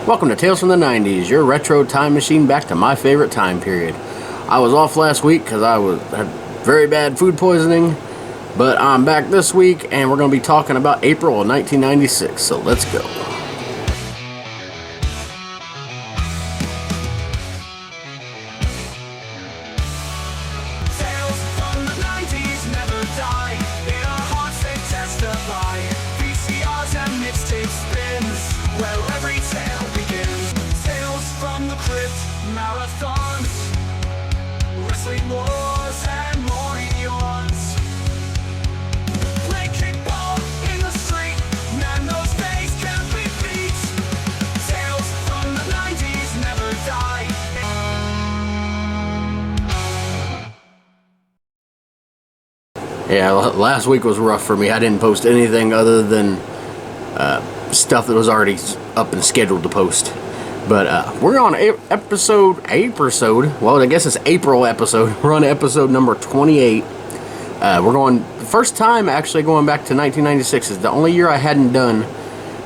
Welcome to Tales from the 90s, your retro time machine back to my favorite time period. I was off last week because had very bad food poisoning, but I'm back this week and we're going to be talking about April of 1996, so let's go. Tales from the 90s never die. In our hearts they testify. VCRs and mixtape spins, where every tale begins. Tales from the crypt, marathons, wrestling wars and morning yawns. Play kickball in the street, man those days can't be beat. Tales from the 90s never die. Yeah, last week was rough for me. I didn't post anything other than stuff that was already up and scheduled to post. But we're on episode, well, I guess it's April episode. We're on episode number 28. We're going, first time actually going back to 1996. Is the only year I hadn't done,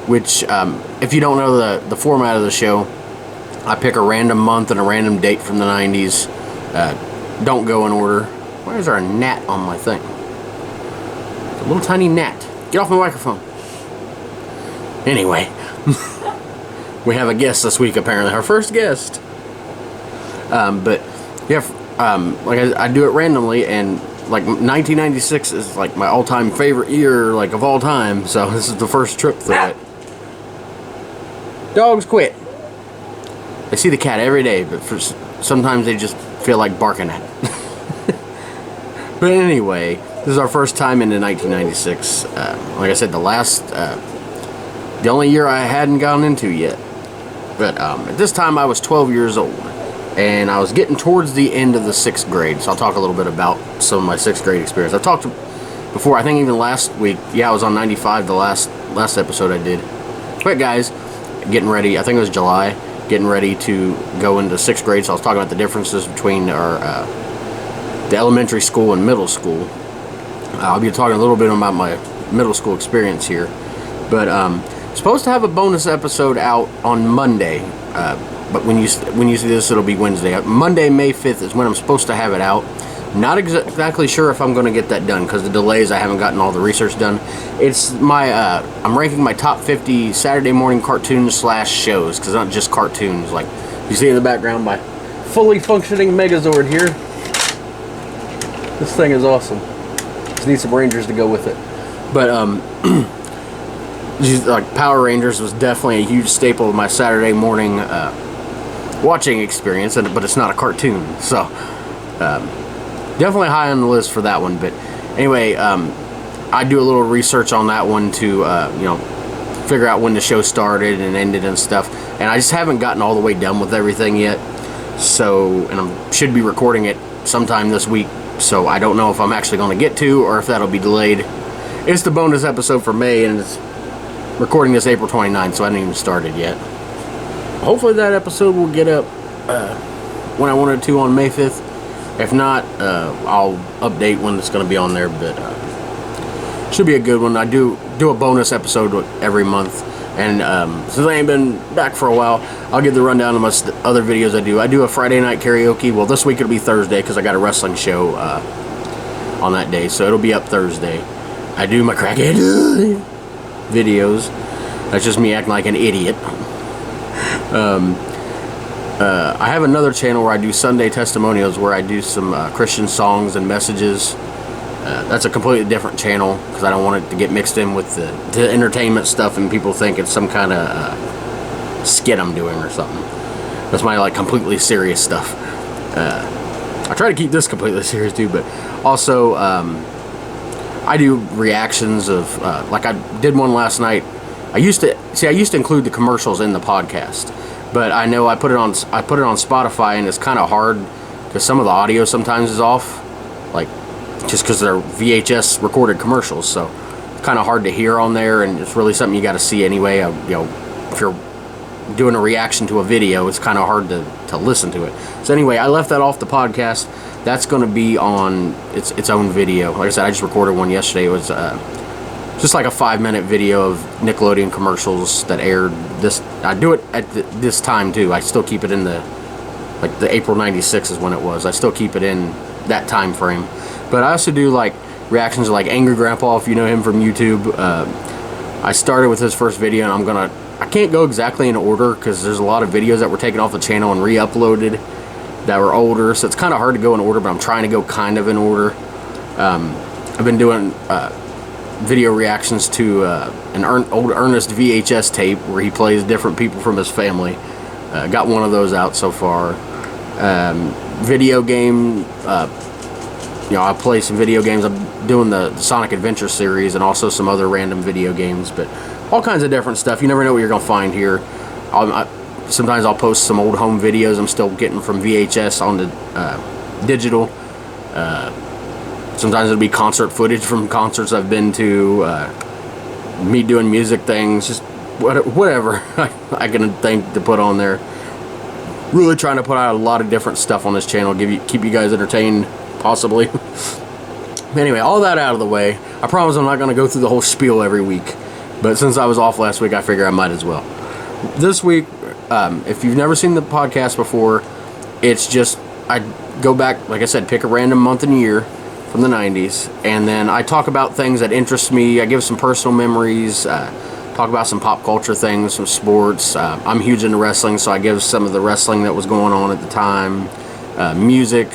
which, if you don't know the format of the show, I pick a random month and a random date from the 90s. Don't go in order. Why is there a gnat on my thing? A little tiny gnat. Get off my microphone. Anyway, we have a guest this week, apparently. Our first guest. But, yeah, like I do it randomly, and, like, 1996 is, like, my all-time favorite year, like, of all time, so this is the first trip through it. Dogs quit. I see the cat every day, but sometimes they just feel like barking at it. But anyway, this is our first time into 1996. Like I said, the only year I hadn't gone into yet. But at this time I was 12 years old, and I was getting towards the end of the 6th grade. So I'll talk a little bit about some of my 6th grade experience. I've talked before, I think even last week. Yeah, I was on 95, the last episode I did. But guys, getting ready, I think it was July, getting ready to go into 6th grade. So I was talking about the differences between the elementary school and middle school. I'll be talking a little bit about my middle school experience here. But supposed to have a bonus episode out on Monday. But when you see this, it'll be Wednesday. Monday, May 5th is when I'm supposed to have it out. Not exactly sure if I'm going to get that done because the delays, I haven't gotten all the research done. It's my, I'm ranking my top 50 Saturday morning cartoons / shows, because not just cartoons. Like you see in the background, my fully functioning Megazord here. This thing is awesome. Just need some Rangers to go with it. But like Power Rangers was definitely a huge staple of my Saturday morning watching experience, but it's not a cartoon, so definitely high on the list for that one. But anyway, I do a little research on that one to figure out when the show started and ended and stuff, and I just haven't gotten all the way done with everything yet. So, and I should be recording it sometime this week, so I don't know if I'm actually going to get to or if that'll be delayed. It's the bonus episode for May, and it's recording this April 29th, so I haven't even started yet. Hopefully that episode will get up when I wanted to on May 5th. If not, I'll update when it's going to be on there, but should be a good one. I do a bonus episode every month, and since I ain't been back for a while, I'll give the rundown of my other videos I do. I do a Friday night karaoke. Well, this week it'll be Thursday because I got a wrestling show on that day, so it'll be up Thursday. I do my crackhead videos. That's just me acting like an idiot. I have another channel where I do Sunday testimonials, where I do some Christian songs and messages. That's a completely different channel because I don't want it to get mixed in with the entertainment stuff and people think it's some kind of skit I'm doing or something. That's my like completely serious stuff. I try to keep this completely serious too, but also I do reactions of like I did one last night. I used to include the commercials in the podcast, but I know I put it on Spotify, and it's kind of hard because some of the audio sometimes is off, like just because they're VHS recorded commercials, so it's kind of hard to hear on there, and it's really something you got to see anyway. If you're doing a reaction to a video, it's kind of hard to listen to it. So anyway, I left that off the podcast. That's going to be on its own video. Like I said, I just recorded one yesterday. It was just like a 5-minute video of Nickelodeon commercials that aired I do it at this time too. I still keep it in the April '96 is when it was. I still keep it in that time frame. But I also do like reactions to like Angry Grandpa, if you know him from YouTube. I started with his first video, and I can't go exactly in order because there's a lot of videos that were taken off the channel and re-uploaded that were older, so it's kind of hard to go in order, but I'm trying to go kind of in order. I've been doing video reactions to an old Ernest VHS tape where he plays different people from his family. Got one of those out so far. Video game, I play some video games. I'm doing the Sonic Adventure series and also some other random video games, but all kinds of different stuff. You never know what you're gonna find here. Sometimes I'll post some old home videos I'm still getting from VHS onto digital. Sometimes it'll be concert footage from concerts I've been to, me doing music things, just whatever I can think to put on there. Really trying to put out a lot of different stuff on this channel, keep you guys entertained, possibly. Anyway, all that out of the way, I promise I'm not going to go through the whole spiel every week, but since I was off last week, I figure I might as well. This week, if you've never seen the podcast before, it's just, I go back, like I said, pick a random month and year from the 90s, and then I talk about things that interest me. I give some personal memories, talk about some pop culture things, some sports. I'm huge into wrestling, so I give some of the wrestling that was going on at the time, music.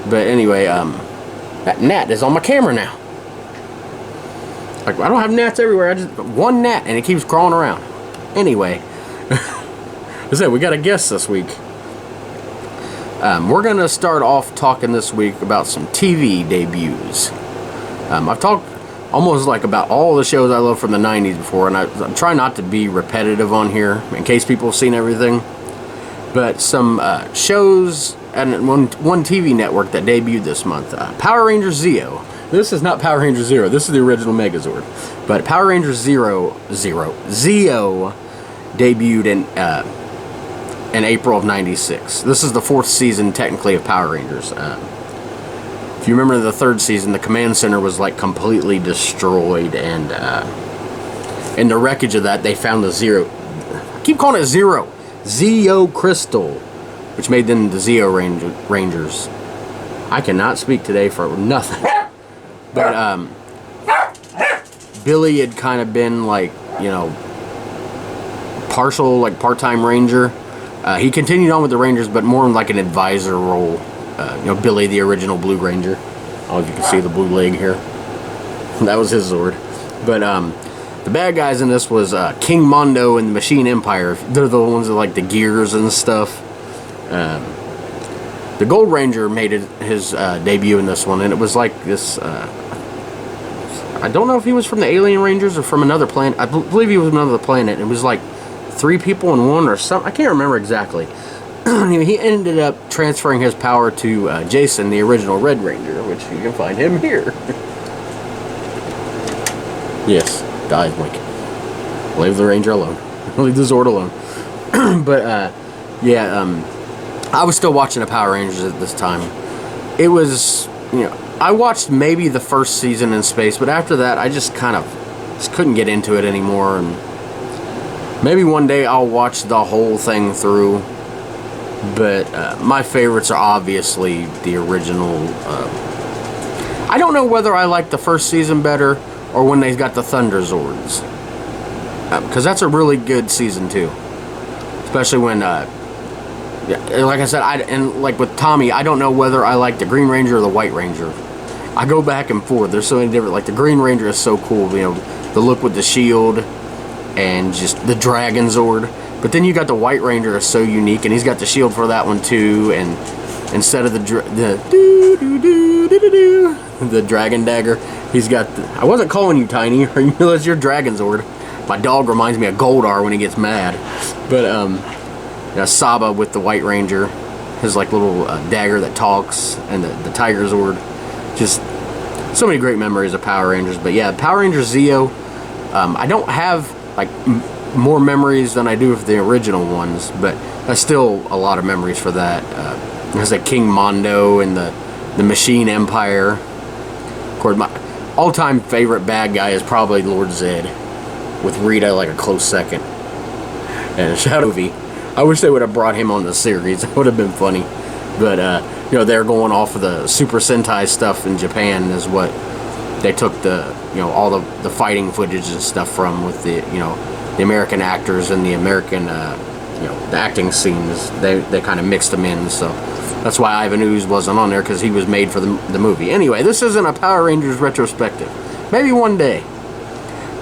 But anyway, that gnat is on my camera now. Like, I don't have gnats everywhere, I just one gnat and it keeps crawling around. Anyway, I said we got a guest this week. We're gonna start off talking this week about some TV debuts. I've talked almost like about all the shows I love from the 90s before, and I'm trying not to be repetitive on here in case people have seen everything. But some shows and one TV network that debuted this month. Power Rangers Zeo. This is not Power Rangers Zero. This is the original Megazord. But Power Rangers Zeo debuted in April of '96. This is the 4th season, technically, of Power Rangers. If you remember the 3rd season, the command center was like completely destroyed, and in the wreckage of that, they found the Zero. I keep calling it Zero. Zeo Crystal, which made them the Zeo Rangers. I cannot speak today for nothing. But Billy had kind of been like, partial, like part-time ranger. He continued on with the Rangers, but more in like an advisor role. Billy, the original Blue Ranger. I don't know if you can see the blue leg here. That was his Zord. But the bad guys in this was King Mondo and the Machine Empire. They're the ones that like the gears and stuff. The Gold Ranger made his debut in this one, and it was like this. I don't know if he was from the Alien Rangers or from another planet. I believe he was from another planet. It was like 3 people in one or something. I can't remember exactly. He ended up transferring his power to Jason, the original Red Ranger, which you can find him here. Yes, dies, Mike. Leave the Ranger alone. Leave the Zord alone. But I was still watching the Power Rangers at this time. It was, I watched maybe the 1st season in space, but after that, I just kind of couldn't get into it anymore. And maybe one day I'll watch the whole thing through. But my favorites are obviously the original. I don't know whether I like the 1st season better or when they got the Thunder Zords. Because that's a really good season too. Especially when, like I said, like with Tommy, I don't know whether I like the Green Ranger or the White Ranger. I go back and forth. There's so many different, like the Green Ranger is so cool, the look with the shield and just the Dragon Zord. But then you got the White Ranger is so unique, and he's got the shield for that one too. And instead of the Dragon Dagger, he's got. I wasn't calling you Tiny. You realize you're Dragon Zord. My dog reminds me of Goldar when he gets mad. But Saba with the White Ranger, his like little dagger that talks, and the Tiger Zord. Just so many great memories of Power Rangers. But yeah, Power Rangers Zeo. I don't have like more memories than I do of the original ones, but that's still a lot of memories for that. There's like King Mondo and the Machine Empire. Of course, my all-time favorite bad guy is probably Lord Zed, with Rita like a close second. and a Shadow movie. I wish they would have brought him on the series. That would have been funny. But you know, they're going off of the Super Sentai stuff in Japan is what they took the, you know, all the fighting footage and stuff from, with the, you know, the American actors and the American you know, the acting scenes. They kind of mixed them in, so that's why Ivan Ooze wasn't on there, because he was made for the movie. Anyway, this isn't a Power Rangers retrospective. Maybe one day.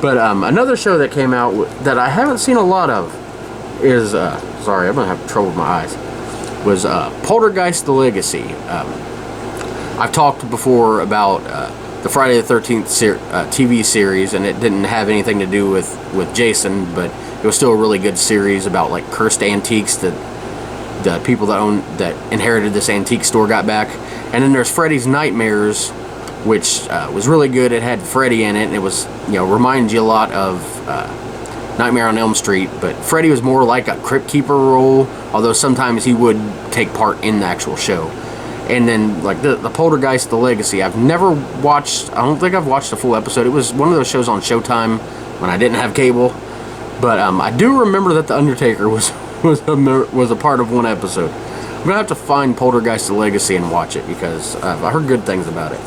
But another show that came out that I haven't seen a lot of is sorry, I'm gonna have trouble with my eyes. Was Poltergeist: The Legacy. I've talked before about the Friday the 13th TV series, and it didn't have anything to do with Jason, but it was still a really good series about like cursed antiques that the people that inherited this antique store got back. And then there's Freddy's Nightmares, which was really good. It had Freddy in it, and it was, you know, reminds you a lot of Nightmare on Elm Street, but Freddy was more like a crypt keeper role, although sometimes he would take part in the actual show. And then like the Poltergeist: The Legacy, I've never watched. I don't think I've watched a full episode. It was one of those shows on Showtime when I didn't have cable, but I do remember that the Undertaker was a part of one episode. I'm gonna have to find Poltergeist: The Legacy and watch it, because I heard good things about it.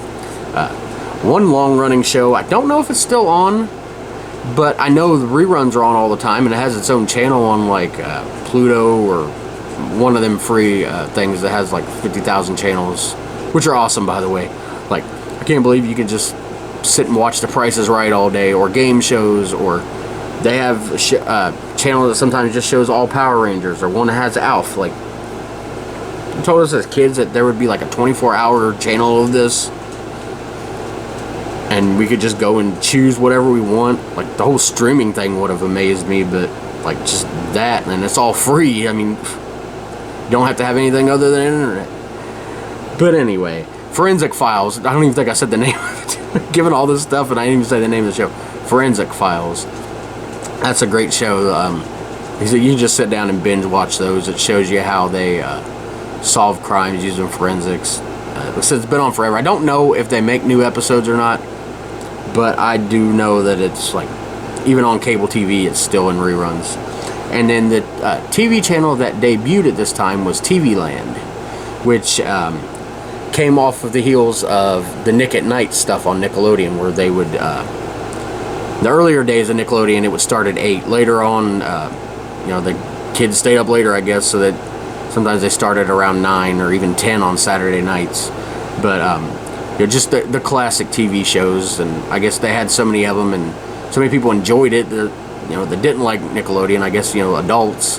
One long-running show, I don't know if it's still on, but I know the reruns are on all the time, and it has its own channel on like Pluto or one of them free things that has like 50,000 channels, which are awesome, by the way. Like, I can't believe you can just sit and watch The Price is Right all day, or game shows, or they have a channel that sometimes just shows all Power Rangers, or one that has Alf. Like, you told us as kids that there would be like a 24-hour channel of this, and we could just go and choose whatever we want. Like, the whole streaming thing would have amazed me, but like just that, and it's all free. I mean, you don't have to have anything other than internet. But anyway, Forensic Files. I don't even think I said the name of it. Given all this stuff, and I didn't even say the name of the show. Forensic Files. That's a great show. You can just sit down and binge watch those. It shows you how they solve crimes using forensics. It's been on forever. I don't know if they make new episodes or not, but I do know that it's like, even on cable TV, it's still in reruns. And then the TV channel that debuted at this time was TV Land, which came off of the heels of the Nick at Night stuff on Nickelodeon, where they would, the earlier days of Nickelodeon, it would start at 8. Later on, you know, the kids stayed up later, I guess, so that sometimes they started around 9 or even 10 on Saturday nights. But you know, just the classic TV shows, and I guess they had so many of them, and so many people enjoyed it. You know, that didn't like Nickelodeon, I guess, you know, adults,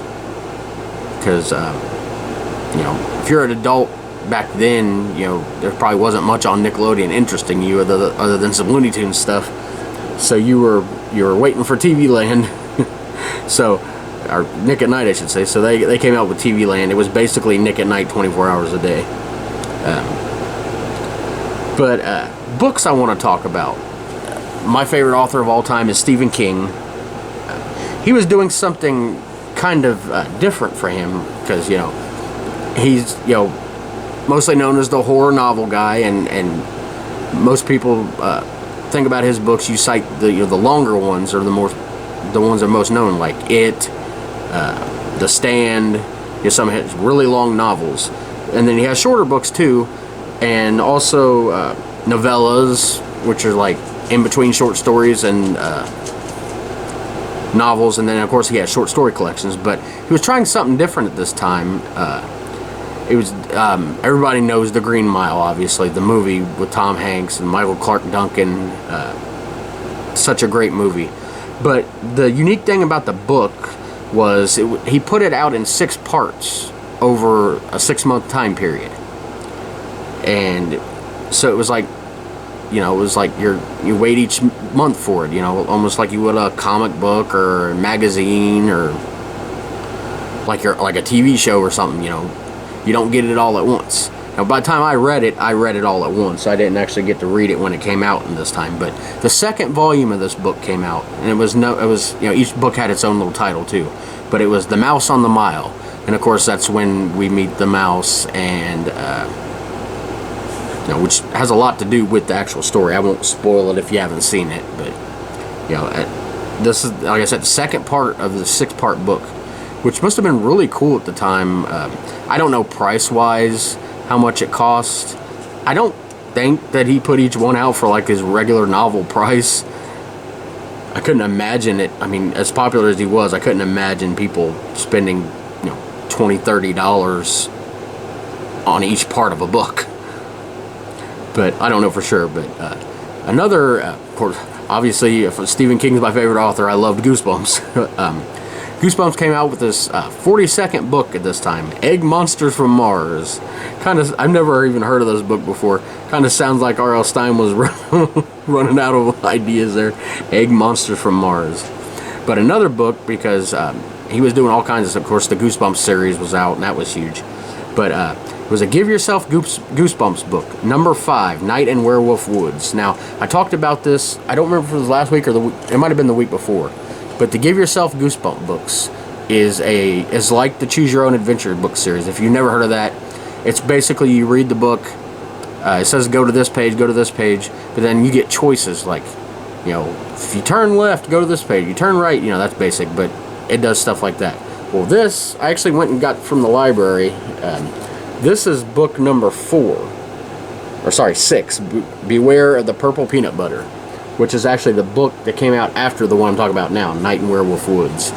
because you know, if you're an adult back then, you know, there probably wasn't much on Nickelodeon interesting you other than some Looney Tunes stuff. So you were waiting for TV Land. So, or Nick at Night, I should say. So they came out with TV Land. It was basically Nick at Night 24 hours a day. But books I want to talk about. My favorite author of all time is Stephen King. He was doing something kind of different for him, because, you know, he's, you know, mostly known as the horror novel guy, and most people think about his books. You cite the, you know, the longer ones, or the ones that are most known, like It, The Stand. You know, some has really long novels, and then he has shorter books too, and also novellas, which are like in between short stories and novels, and then of course he has short story collections. But he was trying something different at this time. It was everybody knows The Green Mile, obviously, the movie with Tom Hanks and Michael Clark Duncan. Such a great movie. But the unique thing about the book was he put it out in 6 parts over a 6-month time period, and so it was like, you know, it was like you wait each month for it, you know, almost like you would a comic book or a magazine, or like a TV show or something. You know, you don't get it all at once. Now, by the time I read it all at once. I didn't actually get to read it when it came out in this time. But the second volume of this book came out, and it was you know, each book had its own little title too. But it was The Mouse on the Mile, and of course that's when we meet the mouse, and you know, which has a lot to do with the actual story. I won't spoil it if you haven't seen it, but you know, this is, like I said, the second part of the 6-part book. which must have been really cool at the time. I don't know price-wise how much it cost. I don't think that he put each one out for like his regular novel price. I couldn't imagine it. I mean, as popular as he was, I couldn't imagine people spending, $20, $30 on each part of a book. But I don't know for sure. But another, of course, obviously, if Stephen King's my favorite author, I loved Goosebumps. Goosebumps came out with this 42nd book at this time, Egg Monsters from Mars. I've never even heard of this book before. Kind of sounds like R.L. Stine was running out of ideas there. Egg Monsters from Mars. But another book, because he was doing all kinds of course, the Goosebumps series was out, and that was huge. But it was a Give Yourself Goosebumps book, number 5, Night in Werewolf Woods. Now, I talked about this, I don't remember if it was last week or it might have been the week before. But the Give Yourself Goosebumps books is like the Choose Your Own Adventure book series. If you've never heard of that, it's basically you read the book, it says go to this page, but then you get choices like, if you turn left, go to this page, you turn right, that's basic, but it does stuff like that. Well, this, I actually went and got from the library. This is book number 6, Beware of the Purple Peanut Butter, which is actually the book that came out after the one I'm talking about now, Night in Werewolf Woods.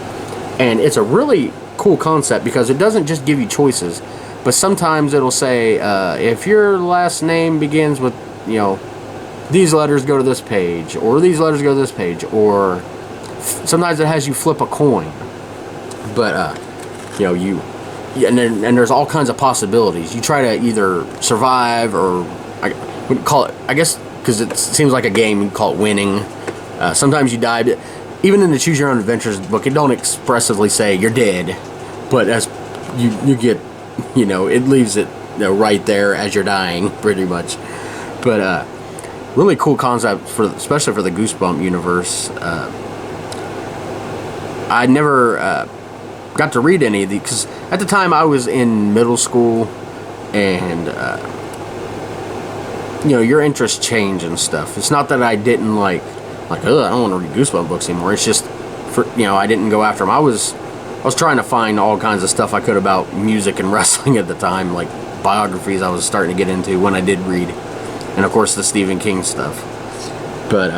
And it's a really cool concept because it doesn't just give you choices, but sometimes it'll say, if your last name begins with, these letters go to this page, or these letters go to this page, or sometimes it has you flip a coin. But, and there's all kinds of possibilities. You try to either survive or, I wouldn't call it, I guess, because it seems like a game, you call it winning. Sometimes you die. But even in the Choose Your Own Adventures book, it don't expressively say you're dead, but as you get, it leaves it right there as you're dying, pretty much. But really cool concept especially for the Goosebump universe. I never got to read any of these because at the time I was in middle school, and your interests change and stuff. It's not that I didn't I don't want to read Goosebumps books anymore. It's just, I didn't go after them. I was trying to find all kinds of stuff I could about music and wrestling at the time, like biographies I was starting to get into when I did read. And of course the Stephen King stuff. But,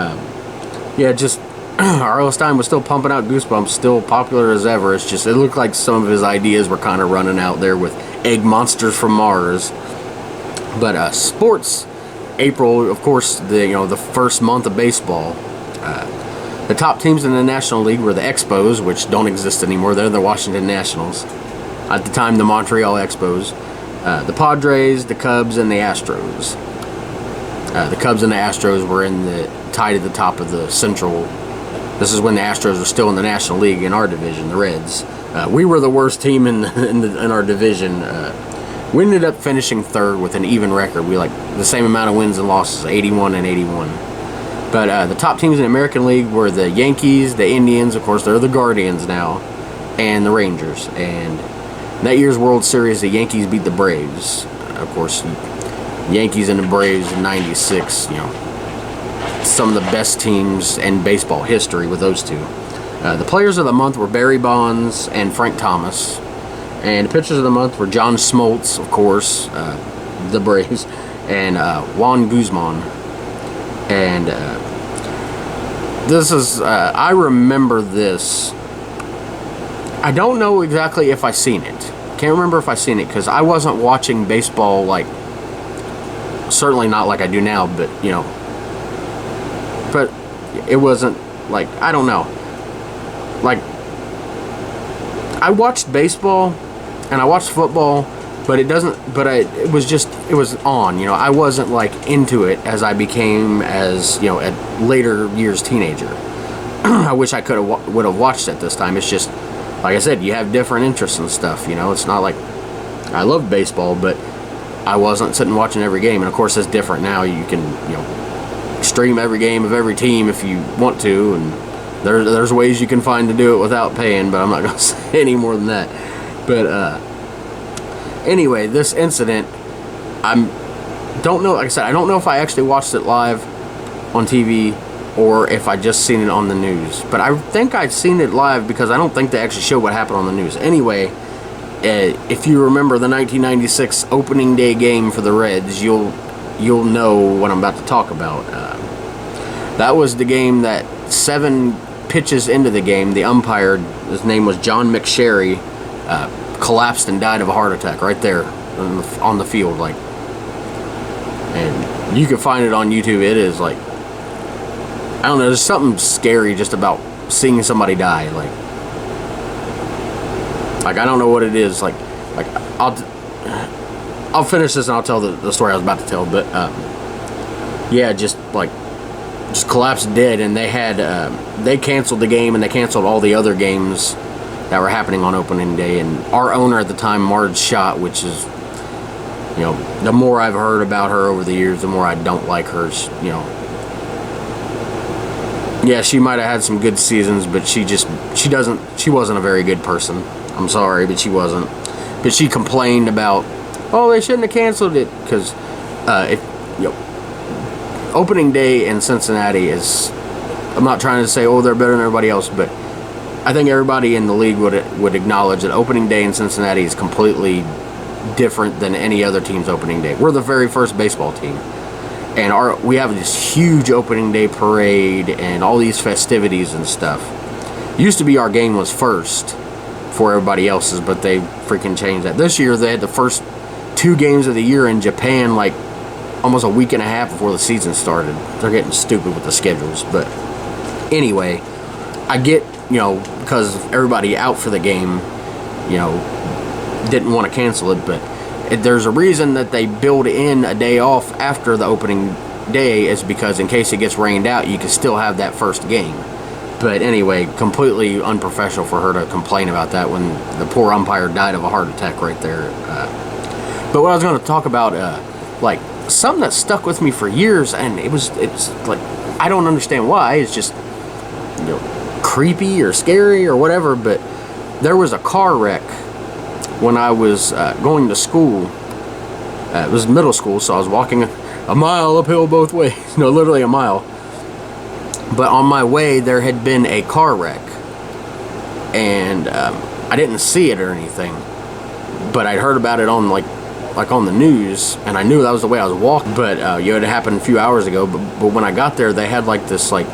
just R.L. Stine was still pumping out Goosebumps, still popular as ever. It's just, it looked like some of his ideas were kind of running out there with Egg Monsters from Mars. But sports, April, of course, the first month of baseball. The top teams in the National League were the Expos, which don't exist anymore. They're the Washington Nationals. At the time, the Montreal Expos. The Padres, the Cubs, and the Astros. The Cubs and the Astros were tied at the top of the Central. This is when the Astros were still in the National League in our division, the Reds. We were the worst team in our division. We ended up finishing third with an even record. We the same amount of wins and losses, 81 and 81. But the top teams in the American League were the Yankees, the Indians, of course, they're the Guardians now, and the Rangers. And that year's World Series, the Yankees beat the Braves. Of course, Yankees and the Braves in '96, some of the best teams in baseball history with those two. The players of the month were Barry Bonds and Frank Thomas. And the pitchers of the month were John Smoltz, of course, the Braves, and Juan Guzman. And this is, I remember this. I don't know exactly if I seen it. Can't remember if I seen it because I wasn't watching baseball certainly not like I do now, but but it wasn't I don't know. I watched baseball and I watched football, but it was on, I wasn't into it as I became as, at later years teenager. I wish I would have watched it this time. It's just, like I said, you have different interests and stuff, it's not like I loved baseball, but I wasn't sitting watching every game. And of course it's different now. You can, stream every game of every team if you want to, and there's ways you can find to do it without paying, but I'm not going to say any more than that. But anyway, this incident, don't know, like I said, I don't know if I actually watched it live on TV, or if I just seen it on the news. But I think I'd seen it live because I don't think they actually showed what happened on the news. Anyway, if you remember the 1996 opening day game for the Reds, you'll know what I'm about to talk about. That was the game that 7 pitches into the game, the umpire, his name was John McSherry, collapsed and died of a heart attack right there on the field. Like, and you can find it on YouTube. It is like, I don't know, there's something scary just about seeing somebody die. Like I don't know what it is. Like I'll finish this and I'll tell the story I was about to tell. But yeah, just collapsed dead, and they canceled the game, and they canceled all the other games that were happening on opening day. And our owner at the time, Marge Schott, which is, you know, the more I've heard about her over the years, the more I don't like her. You know, yeah, she might have had some good seasons, but she wasn't a very good person. I'm sorry, but she wasn't. But she complained about, oh, they shouldn't have canceled it, because opening day in Cincinnati is, I'm not trying to say, oh, they're better than everybody else, but I think everybody in the league would acknowledge that opening day in Cincinnati is completely different than any other team's opening day. We're the very first baseball team, and we have this huge opening day parade and all these festivities and stuff. Used to be our game was first for everybody else's, but they freaking changed that. This year they had the first 2 games of the year in Japan, like almost a week and a half before the season started. They're getting stupid with the schedules. But anyway, I get, you know, because everybody out for the game, you know, didn't want to cancel it, but there's a reason that they build in a day off after the opening day, is because in case it gets rained out, you can still have that first game. But anyway, completely unprofessional for her to complain about that when the poor umpire died of a heart attack right there. But what I was going to talk about, like, something that stuck with me for years, and it's like, I don't understand why. It's just, you know, creepy or scary or whatever. But there was a car wreck when I was going to school. It was middle school, so I was walking a mile uphill both ways. No, literally a mile. But on my way, there had been a car wreck, and I didn't see it or anything, but I'd heard about it on like on the news, and I knew that was the way I was walking. But it happened a few hours ago. But when I got there, they had like this, like,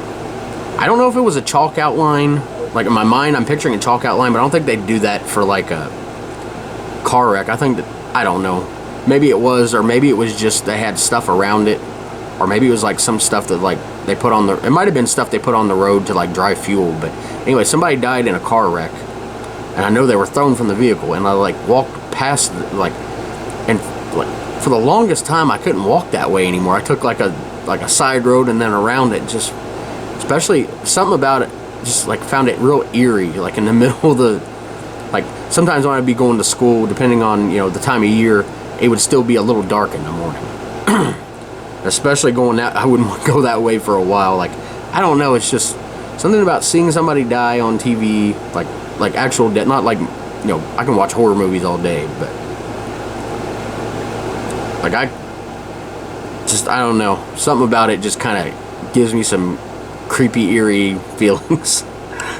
I don't know if it was a chalk outline. Like, in my mind, I'm picturing a chalk outline, but I don't think they'd do that for like a car wreck. I think that, I don't know. Maybe it was, or maybe it was just they had stuff around it, or maybe it was like some stuff that like they put on the. It might have been stuff they put on the road to like dry fuel. But anyway, somebody died in a car wreck, and I know they were thrown from the vehicle, and I like walked past and like for the longest time I couldn't walk that way anymore. I took like a side road and then around it. Just especially something about it, just like found it real eerie. Like in the middle of the, like sometimes when I'd be going to school, depending on, you know, the time of year, it would still be a little dark in the morning. Especially going that, I wouldn't want to go that way for a while. Like, I don't know, it's just something about seeing somebody die on TV, like actual death. Not like, you know, I can watch horror movies all day, but like I don't know, something about it just kind of gives me some creepy, eerie feelings.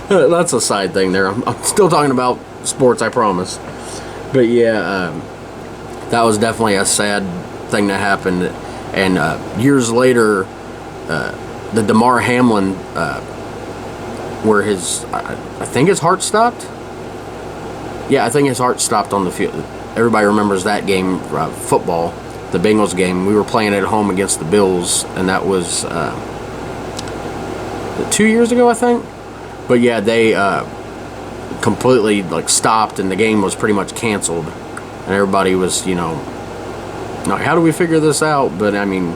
That's a side thing there. I'm still talking about sports, I promise. But yeah, that was definitely a sad thing that happened. And years later, the Damar Hamlin, where I think his heart stopped. Yeah, I think his heart stopped on the field. Everybody remembers that game, football, the Bengals game. We were playing at home against the Bills, and that was 2 years ago, I think. But yeah, they completely like stopped, and the game was pretty much canceled. And everybody was, you know, like, how do we figure this out? But I mean,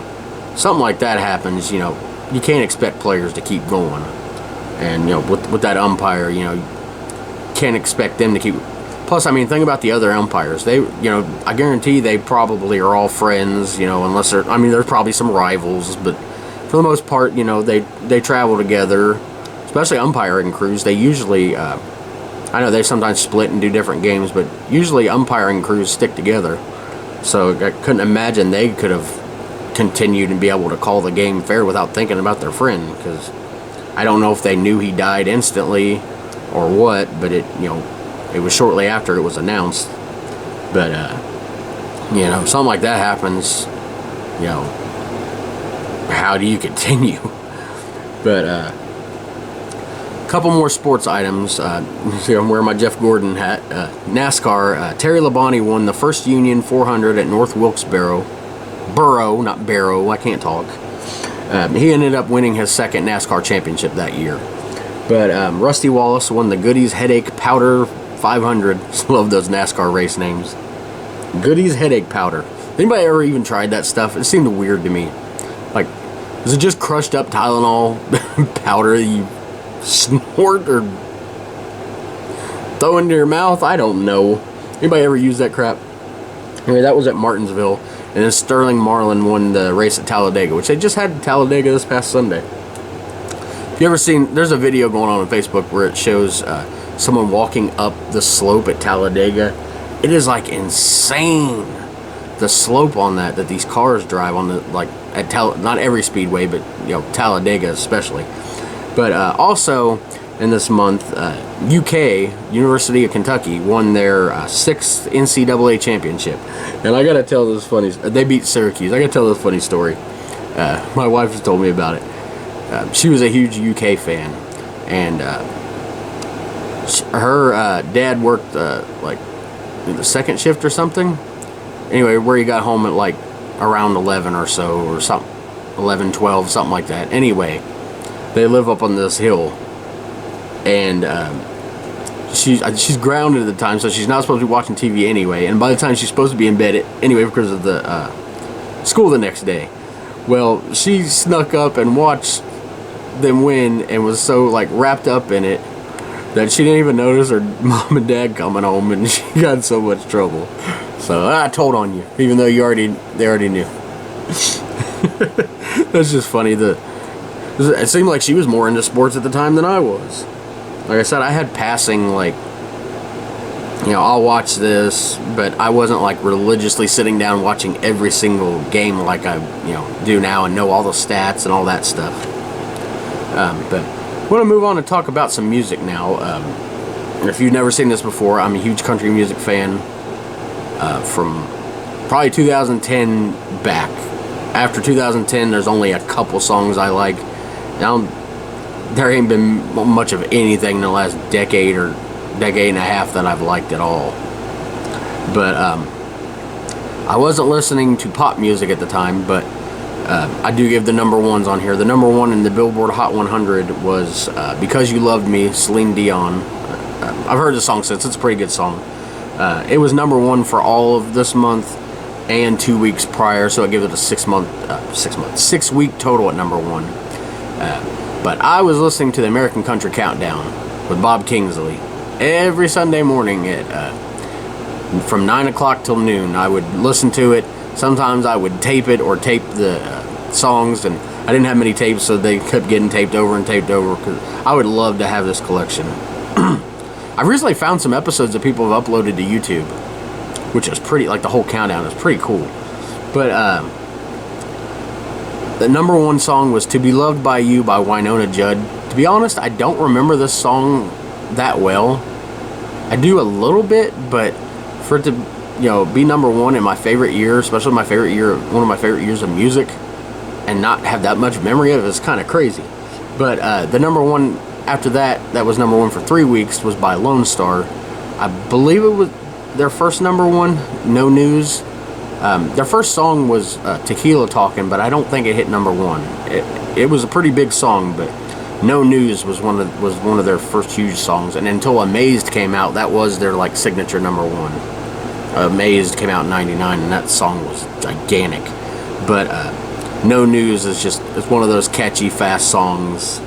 something like that happens, you know, you can't expect players to keep going. And, you know, with that umpire, you know, can't expect them to keep. Plus, I mean, think about the other umpires. They, you know, I guarantee they probably are all friends, you know, unless they're, I mean, there's probably some rivals, but for the most part, you know, they travel together, especially umpiring crews. They usually, I know they sometimes split and do different games, but usually umpiring crews stick together. So I couldn't imagine they could have continued and be able to call the game fair without thinking about their friend, because I don't know if they knew he died instantly or what, but it was shortly after it was announced. But something like that happens, how do you continue? But a couple more sports items. I'm wearing my Jeff Gordon hat. NASCAR, Terry Labonte won the first Union 400 at North Wilkes-Barre. Not Barrow, I can't talk. He ended up winning his second NASCAR championship that year. But Rusty Wallace won the Goody's Headache Powder 500. Love those NASCAR race names. Goody's Headache Powder. Anybody ever even tried that stuff? It seemed weird to me. Like, is it just crushed up Tylenol powder you snort or throw into your mouth? I don't know. Anybody ever use that crap? Anyway, that was at Martinsville. And then Sterling Marlin won the race at Talladega, which they just had Talladega this past Sunday. If you ever seen, there's a video going on Facebook where it shows someone walking up the slope at Talladega. It is like insane, the slope on that these cars drive on the, like, at not every speedway, but Talladega especially. But also in this month, UK, University of Kentucky, won their 6th NCAA championship. And I gotta tell this funny, they beat Syracuse. I gotta tell this funny story. My wife has told me about it. She was a huge UK fan, and her dad worked like the second shift or something. Anyway, where he got home at like around 11 or so, or something, 11, 12, something like that. Anyway, they live up on this hill, and she's grounded at the time, so she's not supposed to be watching TV anyway. And by the time she's supposed to be in bed anyway, because of the school the next day, well, she snuck up and watched them win, and was so like wrapped up in it that she didn't even notice her mom and dad coming home, and she got in so much trouble. So I told on you, even though they already knew. That's just funny. It seemed like she was more into sports at the time than I was. Like I said, I had passing, like, I'll watch this, but I wasn't like religiously sitting down watching every single game like I do now and know all the stats and all that stuff. But I want to move on and talk about some music now. If you've never seen this before, I'm a huge country music fan from probably 2010 back. After 2010, there's only a couple songs I like. There ain't been much of anything in the last decade or decade and a half that I've liked at all. But I wasn't listening to pop music at the time, but I do give the number ones on here. The number one in the Billboard Hot 100 was Because You Loved Me, Celine Dion. I've heard the song since. It's a pretty good song. It was number one for all of this month and 2 weeks prior, so I give it a 6 week total at number one. But I was listening to the American Country Countdown with Bob Kingsley every Sunday morning from 9 o'clock till noon. I would listen to it. Sometimes I would tape it or tape the songs, and I didn't have many tapes, so they kept getting taped over and taped over, because I would love to have this collection. I've recently found some episodes that people have uploaded to YouTube, which is pretty, like the whole countdown is pretty cool. But the number one song was To Be Loved by You by Wynonna Judd. To be honest, I don't remember this song that well. I do a little bit, but for it to be number one in my favorite year, especially one of my favorite years of music, and not have that much memory of it is kind of crazy. But the number one after that was number one for 3 weeks, was by Lone Star. I believe it was their first number one, No News. Their first song was Tequila Talking, but I don't think it hit number one. It was a pretty big song, but No News was one of their first huge songs. And until Amazed came out, that was their like signature number one. Amazed came out in '99, and that song was gigantic. But No News is it's one of those catchy, fast songs.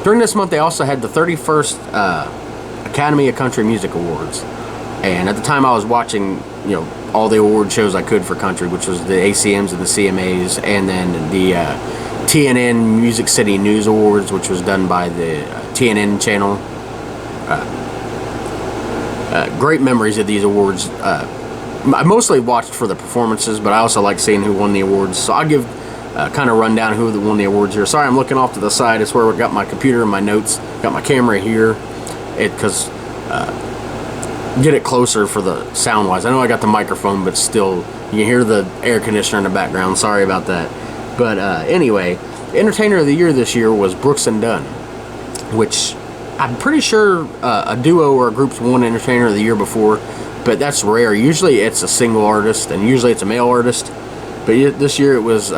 During this month, they also had the 31st Academy of Country Music Awards. And at the time, I was watching, all the award shows I could for country, which was the ACMs and the CMAs, and then the TNN Music City News Awards, which was done by the TNN channel. Great memories of these awards. I mostly watched for the performances, but I also like seeing who won the awards. So I'll give kind of rundown who won the awards here. Sorry, I'm looking off to the side. It's where I got my computer and my notes. Got my camera here, because get it closer for the sound wise. I know I got the microphone, but still you can hear the air conditioner in the background. Sorry about that. But anyway, Entertainer of the Year this year was Brooks and Dunn, which I'm pretty sure a duo or a group's won Entertainer of the Year before, but that's rare. Usually it's a single artist, and usually it's a male artist. But this year it was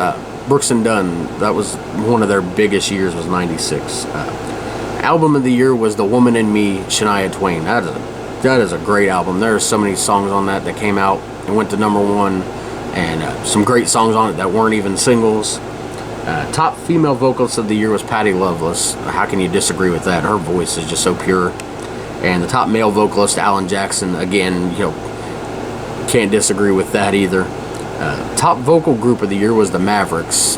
Brooks and Dunn. That was one of their biggest years, was '96. Album of the Year was The Woman in Me, Shania Twain. That is a great album. There are so many songs on that came out and went to #1, and some great songs on it that weren't even singles. Top female vocalist of the year was Patti Loveless. How can you disagree with that? Her voice is just so pure. And the top male vocalist, Alan Jackson, again, can't disagree with that either. Top vocal group of the year was the Mavericks.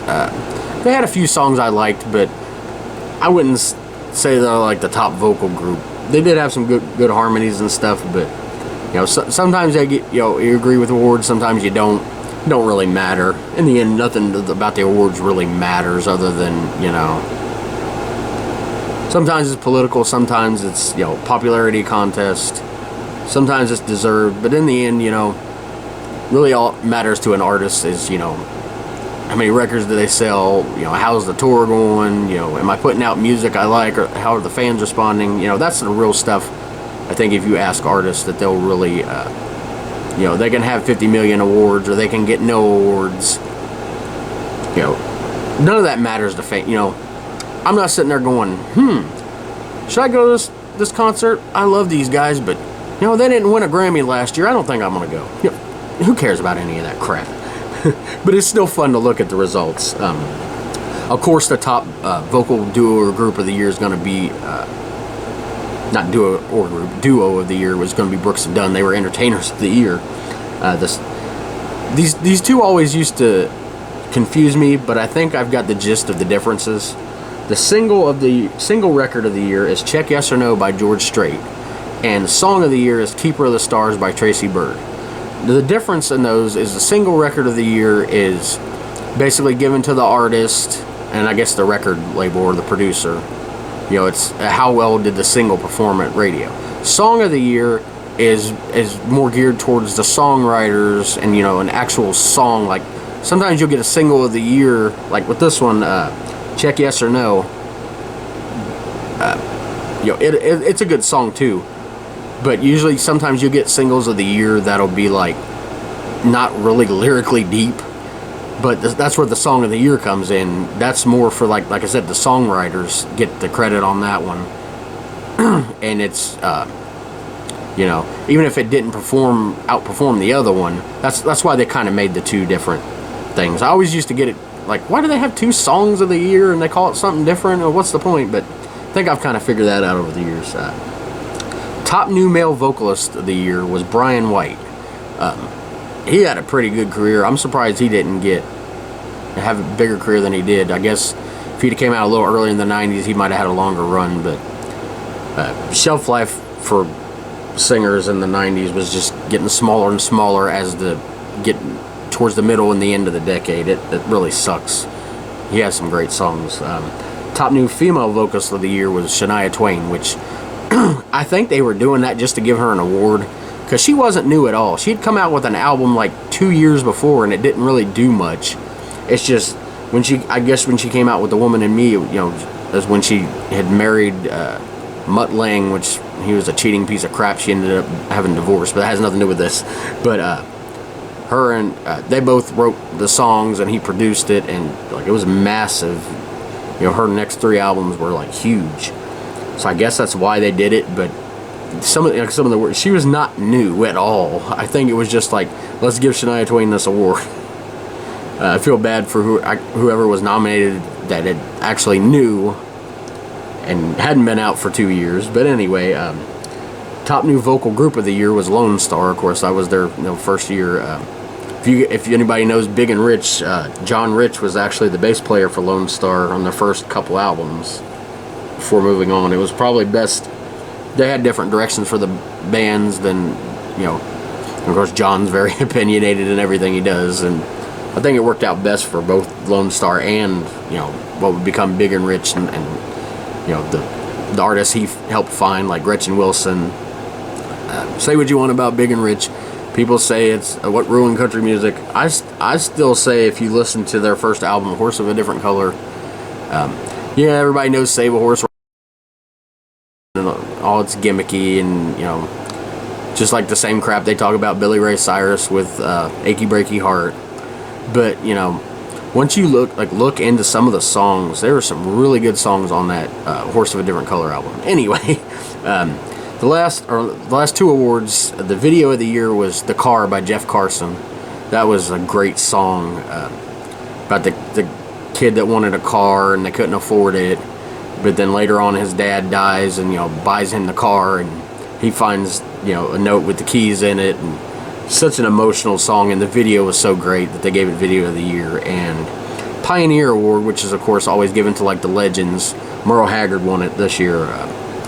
They had a few songs I liked, but I wouldn't say they're like the top vocal group. They did have some good harmonies and stuff, but sometimes they get you agree with awards, sometimes you don't. It don't really matter. In the end, nothing about the awards really matters, other than sometimes it's political, sometimes it's popularity contest, sometimes it's deserved. But in the end, really all that matters to an artist is how many records do they sell? How's the tour going? Am I putting out music I like, or how are the fans responding? That's the real stuff. I think if you ask artists, that they'll really, they can have 50 million awards, or they can get no awards. None of that matters to fans. I'm not sitting there going, should I go to this concert? I love these guys, but they didn't win a Grammy last year. I don't think I'm gonna go. Who cares about any of that crap? But it's still fun to look at the results. Of course, the top vocal duo or group of the year is going to be, not duo or group, duo of the year was going to be Brooks and Dunn. They were Entertainers of the Year. These two always used to confuse me, but I think I've got the gist of the differences. The single record of the year is Check Yes or No by George Strait, and the song of the year is Keeper of the Stars by Tracy Byrd. The difference in those is the single record of the year is basically given to the artist and I guess the record label or the producer. It's how well did the single perform at radio. Song of the year is more geared towards the songwriters and an actual song. Like sometimes you'll get a single of the year, like with this one, Check Yes or No. It's a good song too. But usually, sometimes you get singles of the year that'll be like not really lyrically deep, but that's where the song of the year comes in. That's more for like I said, the songwriters get the credit on that one, and it's even if it didn't outperform the other one, that's why they kind of made the two different things. I always used to get it like, why do they have two songs of the year and they call it something different, or what's the point? But I think I've kind of figured that out over the years. Top new male vocalist of the year was Brian White. He had a pretty good career. I'm surprised he didn't have a bigger career than he did. I guess if he'd came out a little earlier in the 90s, he might have had a longer run. But shelf life for singers in the 90s was just getting smaller and smaller as get towards the middle and the end of the decade. It really sucks. He has some great songs. Top new female vocalist of the year was Shania Twain, which I think they were doing that just to give her an award, because she wasn't new at all. She'd come out with an album like 2 years before, and it didn't really do much. It's just when she came out with The Woman in Me, that's when she had married Mutt Lange, which he was a cheating piece of crap. She ended up having divorced, but that has nothing to do with this. But her and they both wrote the songs, and he produced it, and it was massive. Her next 3 albums were huge. So I guess that's why they did it. But some of the words, she was not new at all. I think it was just let's give Shania Twain this award. I feel bad for whoever was nominated that it actually knew and hadn't been out for 2 years. But anyway, top new vocal group of the year was Lone Star. Of course, that was their first year. If anybody knows Big and Rich, John Rich was actually the bass player for Lone Star on their first couple albums before moving on. It was probably best. They had different directions for the bands than, Of course, John's very opinionated in everything he does, and I think it worked out best for both Lone Star and, you know, what would become Big and Rich, and you know, the artists he helped find, like Gretchen Wilson. Say what you want about Big and Rich. People say it's what ruined country music. I still say if you listen to their first album, Horse of a Different Color, yeah, everybody knows Save a Horse and all it's gimmicky, and, you know, just like the same crap they talk about Billy Ray Cyrus with Achy Breaky Heart. But, you know, once you look into some of the songs, there are some really good songs on that Horse of a Different Color album. Anyway, the last two awards, the video of the year was "The Car" by Jeff Carson. That was a great song about the kid that wanted a car and they couldn't afford it, but then later on his dad dies and, you know, buys him the car, and he finds, you know, a note with the keys in it, and such an emotional song, and the video was so great that they gave it Video of the Year. And Pioneer Award, which is of course always given to like the legends, Merle Haggard won it this year.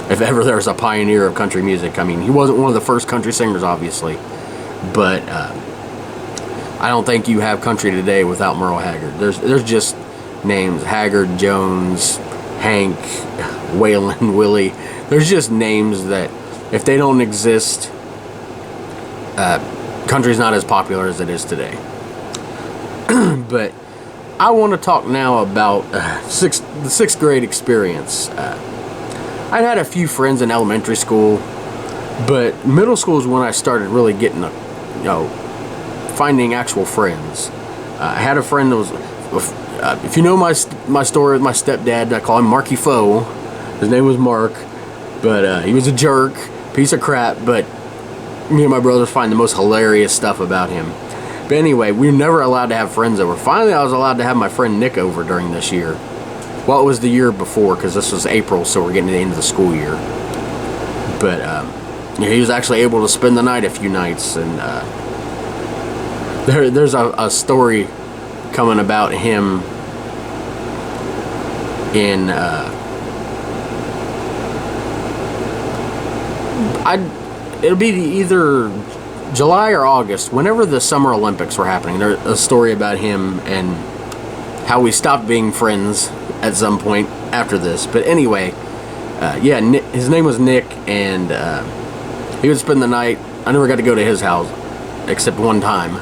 If ever there's a pioneer of country music, I mean, he wasn't one of the first country singers, obviously, but I don't think you have country today without Merle Haggard. There's just names: Haggard, Jones, Hank, Waylon, Willie. There's just names that if they don't exist, country's not as popular as it is today. But I want to talk now about the sixth grade experience. I had a few friends in elementary school, but middle school is when I started really getting, finding actual friends. I had a friend that was, if you know my story with my stepdad, I call him Marky Foe. His name was Mark, but he was a jerk, piece of crap, but me and my brothers find the most hilarious stuff about him. But anyway, we were never allowed to have friends over. Finally, I was allowed to have my friend Nick over during this year. Well, it was the year before, because this was April, so we're getting to the end of the school year. But he was actually able to spend the night a few nights, and there's a story coming about him in it'll be either July or August, whenever the Summer Olympics were happening. There's a story about him and how we stopped being friends at some point after this. But anyway, yeah, Nick, his name was Nick, and he would spend the night. I never got to go to his house except one time.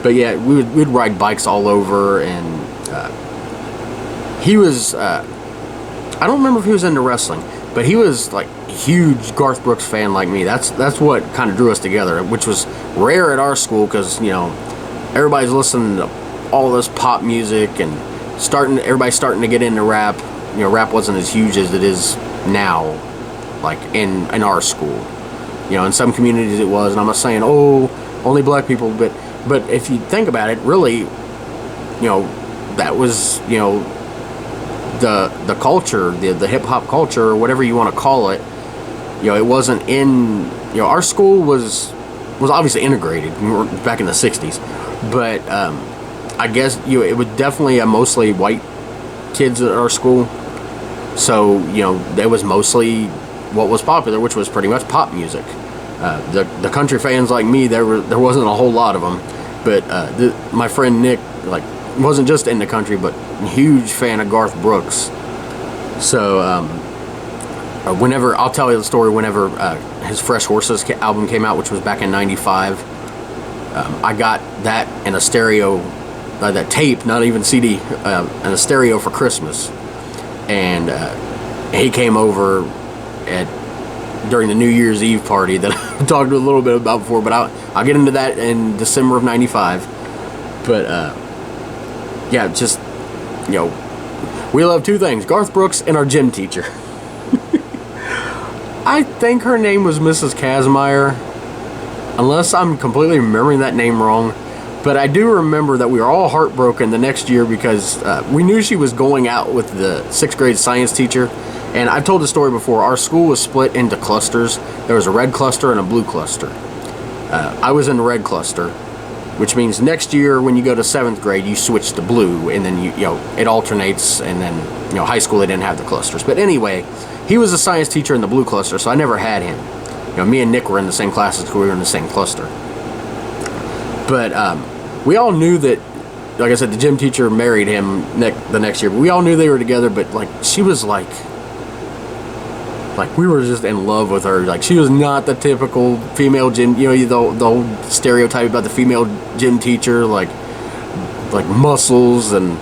But yeah, we'd ride bikes all over, and he was, I don't remember if he was into wrestling, but he was like a huge Garth Brooks fan like me. That's what kind of drew us together, which was rare at our school, because, you know, everybody's listening to all this pop music, and everybody's starting to get into rap. You know, rap wasn't as huge as it is now, like in our school. You know, in some communities it was, and I'm not saying, oh, only black people, but if you think about it, really, you know, that was, you know, the culture, the hip hop culture, or whatever you want to call it. You know, it wasn't in, you know, our school was obviously integrated. We were back in the 60s, but I guess, you know, it was definitely mostly white kids at our school. So, you know, there was mostly what was popular, which was pretty much pop music. The country fans like me, there wasn't a whole lot of them, but my friend Nick, like, wasn't just into country, but a huge fan of Garth Brooks. So whenever, I'll tell you the story, whenever his Fresh Horses album came out, which was back in '95, I got that and a stereo, that tape, not even CD, and a stereo for Christmas. And he came over during the New Year's Eve party that I talked a little bit about before, but I'll get into that in December of '95. But yeah, just, you know, we love two things: Garth Brooks and our gym teacher. I think her name was Mrs. Kazmaier, unless I'm completely remembering that name wrong. But I do remember that we were all heartbroken the next year, because we knew she was going out with the 6th grade science teacher. And I've told the story before. Our school was split into clusters. There was a red cluster and a blue cluster. I was in the red cluster, which means next year when you go to 7th grade, you switch to blue, and then you know, it alternates. And then, you know, high school, they didn't have the clusters. But anyway, he was a science teacher in the blue cluster, so I never had him. You know, me and Nick were in the same class at school. We were in the same cluster. But we all knew that, like I said, the gym teacher married him the next year. But we all knew they were together, but like she was like we were just in love with her. Like she was not the typical female gym, the old stereotype about the female gym teacher, like muscles, and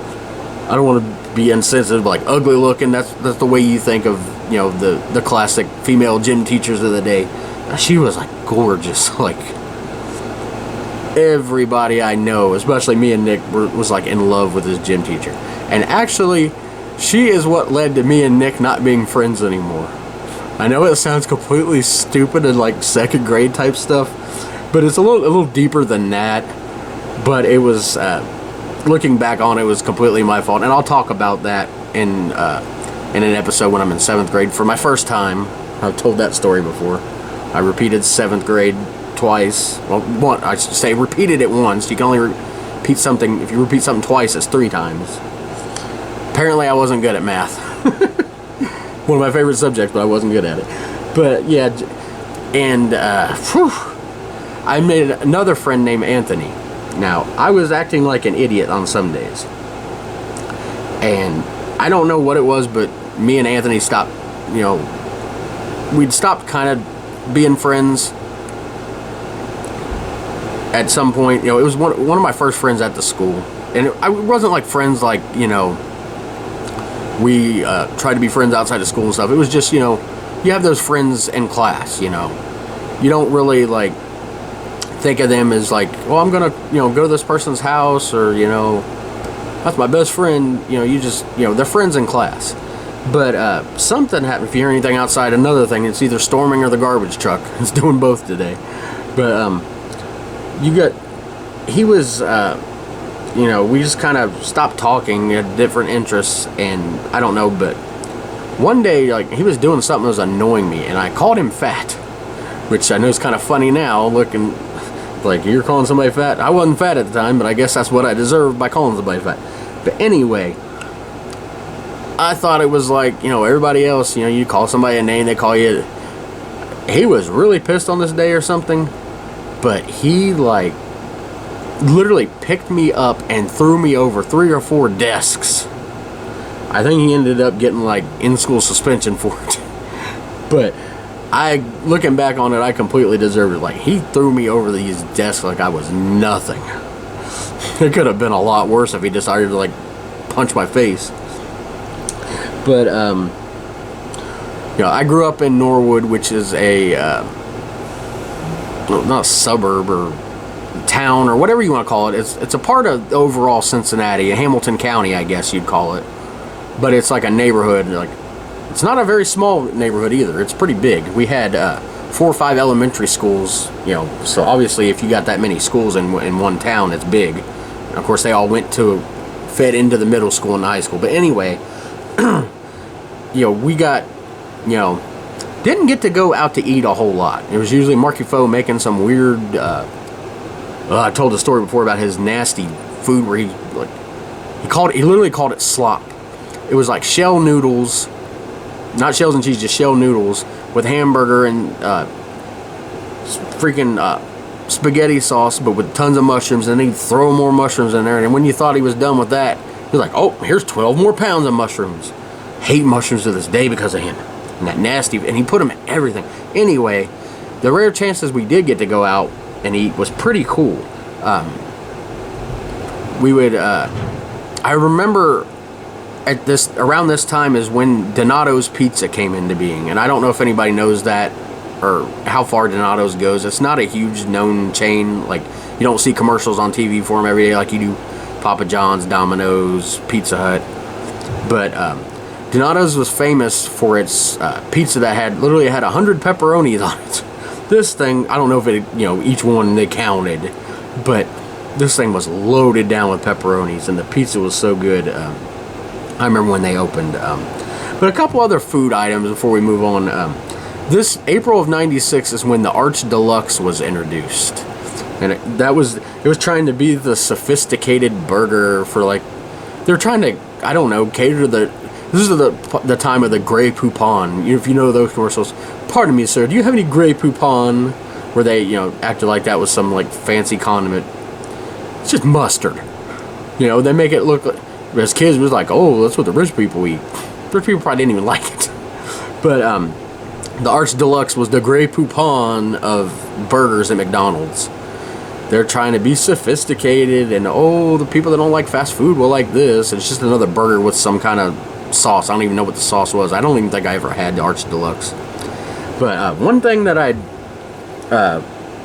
I don't want to be insensitive, but like ugly looking. That's the way you think of the classic female gym teachers of the day. She was like gorgeous. Like everybody I know, especially me and Nick, was like in love with this gym teacher. And actually, she is what led to me and Nick not being friends anymore. I know it sounds completely stupid and like second grade type stuff, but it's a little deeper than that. But it was, looking back on it, was completely my fault, and I'll talk about that in an episode when I'm in 7th grade for my first time. I've told that story before. I repeated 7th grade twice. Well, I should say repeated it once. You can only repeat something, if you repeat something twice, it's 3 times. Apparently I wasn't good at math. One of my favorite subjects, but I wasn't good at it. But yeah, and I made another friend named Anthony. Now, I was acting like an idiot on some days. And I don't know what it was, but me and Anthony stopped, we'd stopped kind of being friends at some point. It was one of my first friends at the school. And it wasn't like friends like, we tried to be friends outside of school and stuff. It was just, you have those friends in class, You don't really, like, think of them as like, well, I'm gonna, go to this person's house, or, that's my best friend. You just, they're friends in class. But something happened. If you hear anything outside, another thing, it's either storming or the garbage truck. It's doing both today. But he was, we just kind of stopped talking. We had different interests, and I don't know, but one day, like, he was doing something that was annoying me, and I called him fat, which I know is kind of funny now, looking like, you're calling somebody fat. I wasn't fat at the time, but I guess that's what I deserved by calling somebody fat. But anyway, I thought it was like, everybody else, you call somebody a name, they call you. He was really pissed on this day or something, but he, like, literally picked me up and threw me over 3 or 4 desks. I think he ended up getting, like, in-school suspension for it. But looking back on it, I completely deserved it. Like, he threw me over these desks like I was nothing. It could have been a lot worse if he decided to, like, punch my face. But, I grew up in Norwood, which is not a suburb or town or whatever you want to call it. It's a part of overall Cincinnati, Hamilton County, I guess you'd call it. But it's like a neighborhood. Like, it's not a very small neighborhood either. It's pretty big. We had 4 or 5 elementary schools. So obviously, if you got that many schools in one town, it's big. And of course, they all fed into the middle school and the high school. But anyway, we got, didn't get to go out to eat a whole lot. It was usually Marky Foe making some weird. I told a story before about his nasty food where he literally called it slop. It was like shell noodles, not shells and cheese, just shell noodles with hamburger and freaking spaghetti sauce, but with tons of mushrooms, and he'd throw more mushrooms in there. And when you thought he was done with that, he was like, "Oh, here's 12 more pounds of mushrooms." Hate mushrooms to this day because of him. And that nasty, and he put them in everything. Anyway, the rare chances we did get to go out and eat was pretty cool. We would, I remember around this time is when Donato's Pizza came into being, and I don't know if anybody knows that or how far Donato's goes. It's not a huge known chain. Like, you don't see commercials on TV for them every day like you do Papa John's, Domino's, Pizza Hut. But Donato's was famous for its pizza that literally had 100 pepperonis on it. This thing, I don't know if it, each one they counted, but this thing was loaded down with pepperonis, and the pizza was so good. I remember when they opened. But a couple other food items before we move on. This April of '96 is when the Arch Deluxe was introduced, and it was trying to be the sophisticated burger for, like, they're trying to, I don't know, cater to this is the time of the Grey Poupon. If you know those commercials. Pardon me, sir, do you have any Grey Poupon? Where they, acted like that was some, like, fancy condiment. It's just mustard. You know, they make it look like, as kids, it was like, oh, that's what the rich people eat. Rich people probably didn't even like it. But the Arch Deluxe was the Grey Poupon of burgers at McDonald's. They're trying to be sophisticated, and oh, the people that don't like fast food will like this. It's just another burger with some kind of sauce. I don't even know what the sauce was. I don't even think I ever had the Arch Deluxe. But one thing that I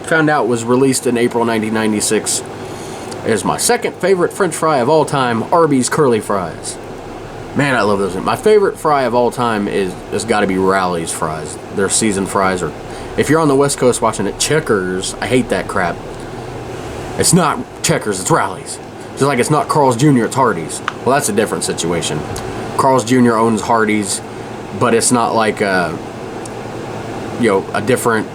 found out was released in April 1996 is my second favorite French fry of all time, Arby's curly fries. Man, I love those. My favorite fry of all time has got to be Rally's fries. Their seasoned fries, or if you're on the West Coast watching it, Checkers. I hate that crap. It's not Checkers, it's Rally's. Just like it's not Carl's Jr., it's Hardee's. Well, that's a different situation. Carl's Jr. owns Hardee's, but it's not like a different,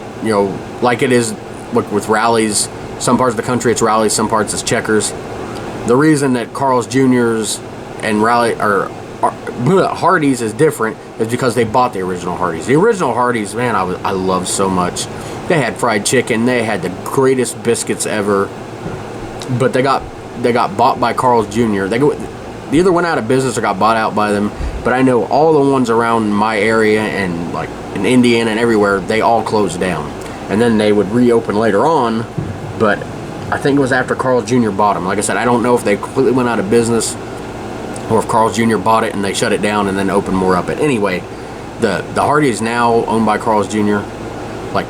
like it is with Rally's. Some parts of the country it's Rally's, some parts it's Checkers. The reason that Carl's Jr.'s and Hardee's is different is because they bought the original Hardee's. The original Hardee's, man, I loved so much. They had fried chicken. They had the greatest biscuits ever. But they got bought by Carl's Jr. They either went out of business or got bought out by them. But I know all the ones around my area and like in Indiana and everywhere, they all closed down. And then they would reopen later on. But I think it was after Carl's Jr. bought them. Like I said, I don't know if they completely went out of business or if Carl's Jr. bought it and they shut it down and then opened more up. But anyway, the Hardee's now owned by Carl's Jr. Like,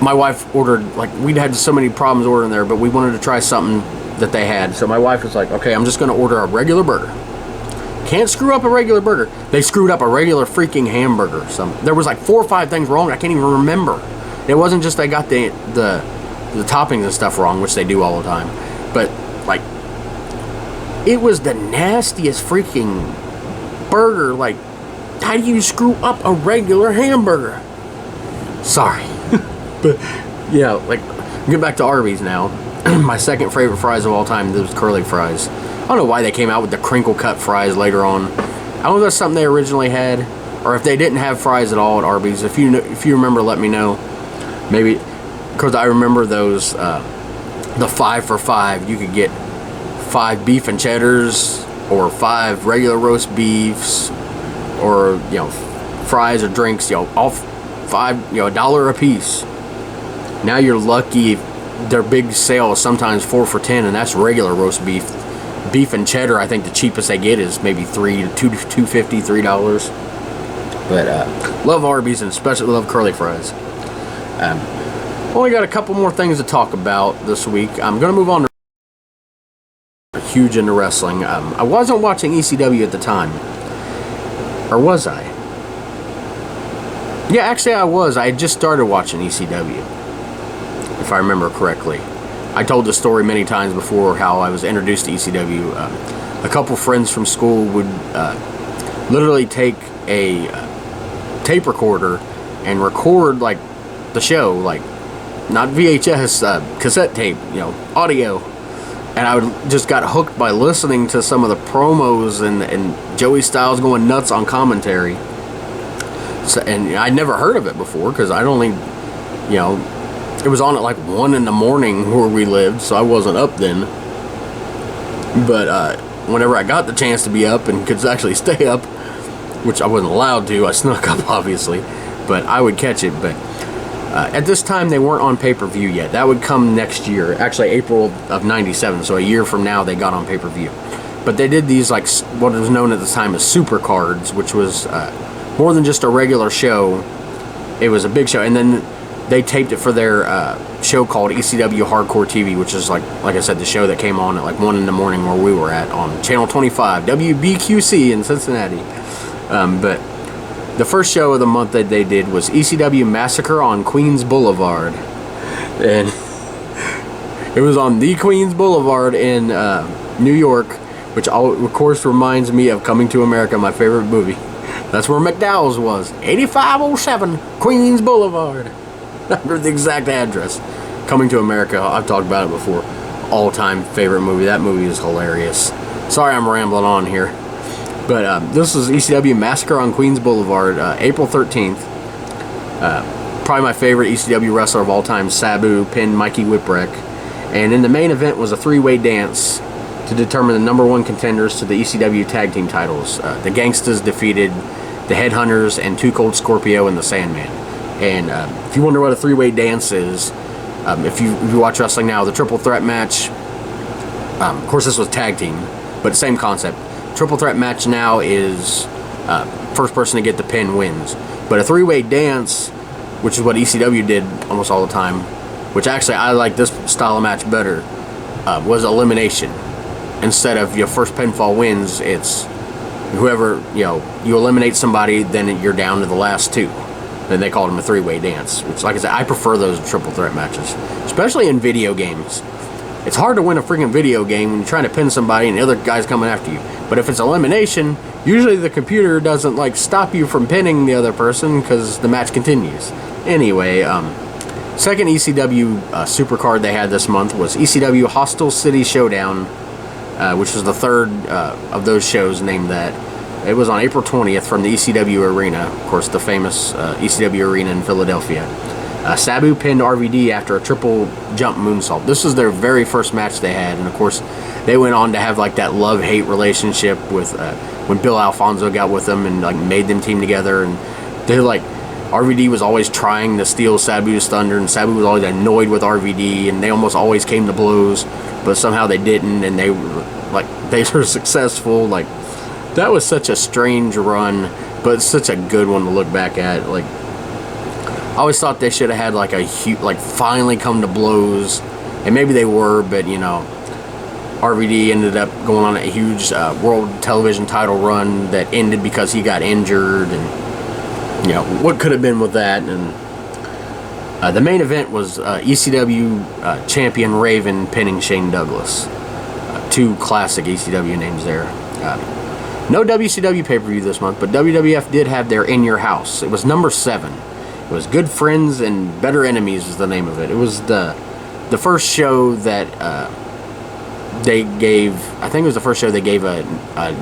my wife ordered, like, we'd had so many problems ordering there, but we wanted to try something that they had. So my wife was like, okay, I'm just going to order a regular burger. Can't screw up a regular burger. They screwed up a regular freaking hamburger. There was like 4 or 5 things wrong. I can't even remember. It wasn't just they got the toppings and stuff wrong, which they do all the time. But, like, it was the nastiest freaking burger. Like, how do you screw up a regular hamburger? Sorry. But, yeah, like, get back to Arby's now. My second favorite fries of all time, those curly fries. I don't know why they came out with the crinkle cut fries later on. I don't know if that's something they originally had, or if they didn't have fries at all at Arby's. If you remember, let me know. Maybe, because I remember those, the 5 for $5. You could get 5 beef and cheddars, or 5 regular roast beefs, or fries or drinks. All 5, $1 a piece. Now you're lucky. Their big sale is sometimes 4 for $10, and that's regular roast beef. Beef and cheddar, I think the cheapest they get is maybe $2.50, $3. But love Arby's, and especially love curly fries. Only got a couple more things to talk about this week. I'm going to move on to huge into wrestling. I wasn't watching ECW at the time. Or was I? Yeah, actually I was. I had just started watching ECW, if I remember correctly. I told the story many times before how I was introduced to ECW. A couple friends from school would literally take a tape recorder and record like the show, like not VHS, cassette tape, audio. And I would just got hooked by listening to some of the promos and Joey Styles going nuts on commentary. So, and I'd never heard of it before because I'd only, it was on at like 1 in the morning where we lived, so I wasn't up then. But whenever I got the chance to be up and could actually stay up, which I wasn't allowed to, I snuck up obviously, but I would catch it. But at this time they weren't on pay-per-view yet. That would come next year, actually April of '97, so a year from now they got on pay-per-view. But they did these like what was known at the time as super cards, which was more than just a regular show. It was a big show, and then they taped it for their show called ECW Hardcore TV, which is like I said, the show that came on at like 1 in the morning where we were at on Channel 25, WBQC in Cincinnati. But the first show of the month that they did was ECW Massacre on Queens Boulevard. And it was on the Queens Boulevard in New York, which of course reminds me of Coming to America, my favorite movie. That's where McDowell's was. 8507 Queens Boulevard. I remember the exact address. Coming to America, I've talked about it before. All-time favorite movie. That movie is hilarious. Sorry I'm rambling on here. But this is ECW Massacre on Queens Boulevard, April 13th. Probably my favorite ECW wrestler of all time, Sabu, pinned Mikey Whipwreck. And in the main event was a three-way dance to determine the number one contenders to the ECW tag team titles. The Gangstas defeated the Headhunters and Too Cold Scorpio and the Sandman. And if you wonder what a three-way dance is, if you watch wrestling now, the triple threat match, of course this was tag team, but same concept. Triple threat match now is first person to get the pin wins. But a three-way dance, which is what ECW did almost all the time, which actually I like this style of match better, was elimination. Instead of your first pinfall wins, it's whoever, you eliminate somebody, then you're down to the last two. Then they called them a three-way dance, which, like I said, I prefer those triple threat matches, especially in video games. It's hard to win a freaking video game when you're trying to pin somebody and the other guy's coming after you. But if it's elimination, usually the computer doesn't stop you from pinning the other person because the match continues. Anyway, second ECW supercard they had this month was ECW Hostile City Showdown, which was the third of those shows named that. It was on April 20th from the ECW Arena, of course, the famous ECW Arena in Philadelphia. Sabu pinned RVD after a triple jump moonsault. This was their very first match they had, and of course, they went on to have that love-hate relationship with when Bill Alfonso got with them and made them team together. And they RVD was always trying to steal Sabu's thunder, and Sabu was always annoyed with RVD, and they almost always came to blows, but somehow they didn't, and they were successful. That was such a strange run, but it's such a good one to look back at. I always thought they should have had a huge, finally come to blows, and maybe they were, but RVD ended up going on a huge world television title run that ended because he got injured, and what could have been with that. And the main event was ECW champion Raven pinning Shane Douglas. Two classic ECW names there. No WCW pay-per-view this month, but WWF did have their In Your House. It was number 7. It was Good Friends and Better Enemies is the name of it. It was the first show that they gave, I think it was the first show they gave a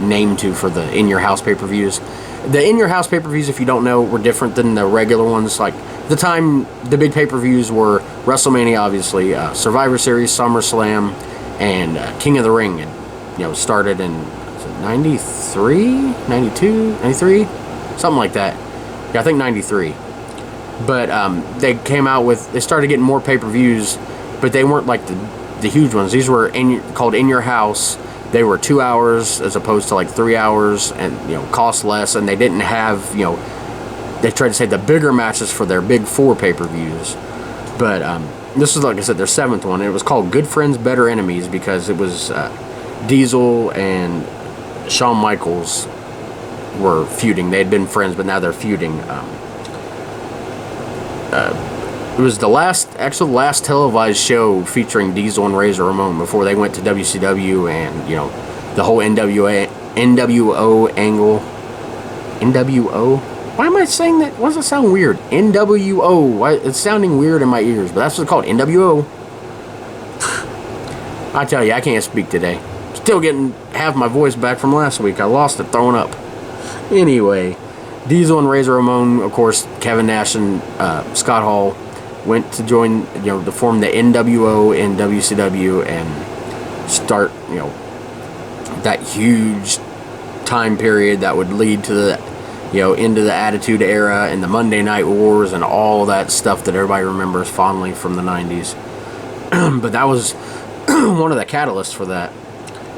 name to for the In Your House pay-per-views. The In Your House pay-per-views, if you don't know, were different than the regular ones. The time, the big pay-per-views were WrestleMania, obviously, Survivor Series, SummerSlam, and King of the Ring. It started in 93, 92, 93, something like that. Yeah, I think 93. But they came out with, they started getting more pay-per-views, but they weren't the huge ones. These were called In Your House. They were 2 hours as opposed to 3 hours, and cost less. And they didn't have they tried to say the bigger matches for their big 4 pay-per-views. But this is, like I said, their 7th one. It was called Good Friends, Better Enemies because it was Diesel and Shawn Michaels were feuding. They had been friends, but now they're feuding. It was the last televised show featuring Diesel and Razor Ramon before they went to WCW and the whole NWO angle. NWO? Why am I saying that? Why does it sound weird? NWO. Why? It's sounding weird in my ears, but that's what it's called. NWO. I tell you, I can't speak today. Still getting half my voice back from last week. I lost it throwing up. Anyway, Diesel and Razor Ramon, of course, Kevin Nash and Scott Hall went to join, to form the NWO in WCW and start, that huge time period that would lead to the, into the Attitude Era and the Monday Night Wars and all that stuff that everybody remembers fondly from the 90s. But that was one of the catalysts for that.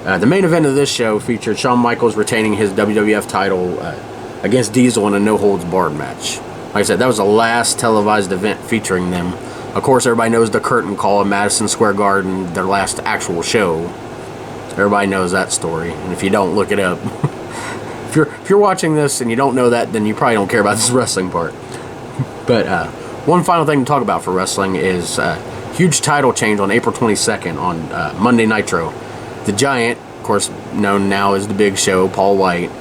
The main event of this show featured Shawn Michaels retaining his WWF title against Diesel in a no-holds-barred match. Like I said, that was the last televised event featuring them. Of course, everybody knows the curtain call at Madison Square Garden, their last actual show. Everybody knows that story, and if you don't, look it up. If you're watching this and you don't know that, then you probably don't care about this wrestling part. But one final thing to talk about for wrestling is huge title change on April 22nd on Monday Nitro. The Giant, of course known now as The Big Show, Paul White,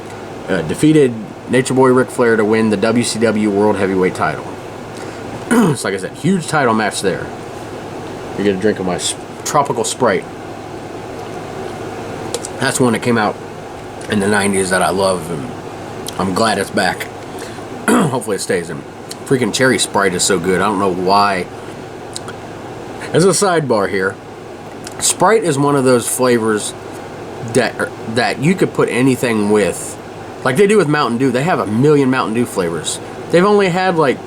defeated Nature Boy Ric Flair to win the WCW World Heavyweight title. So like I said, huge title match there. You're going to drink of my tropical Sprite. That's one that came out in the 90s that I love, and I'm glad it's back. Hopefully it stays. And freaking cherry Sprite is so good. I don't know why. As a sidebar here, Sprite is one of those flavors that you could put anything with. Like they do with Mountain Dew. They have a million Mountain Dew flavors. They've only had like,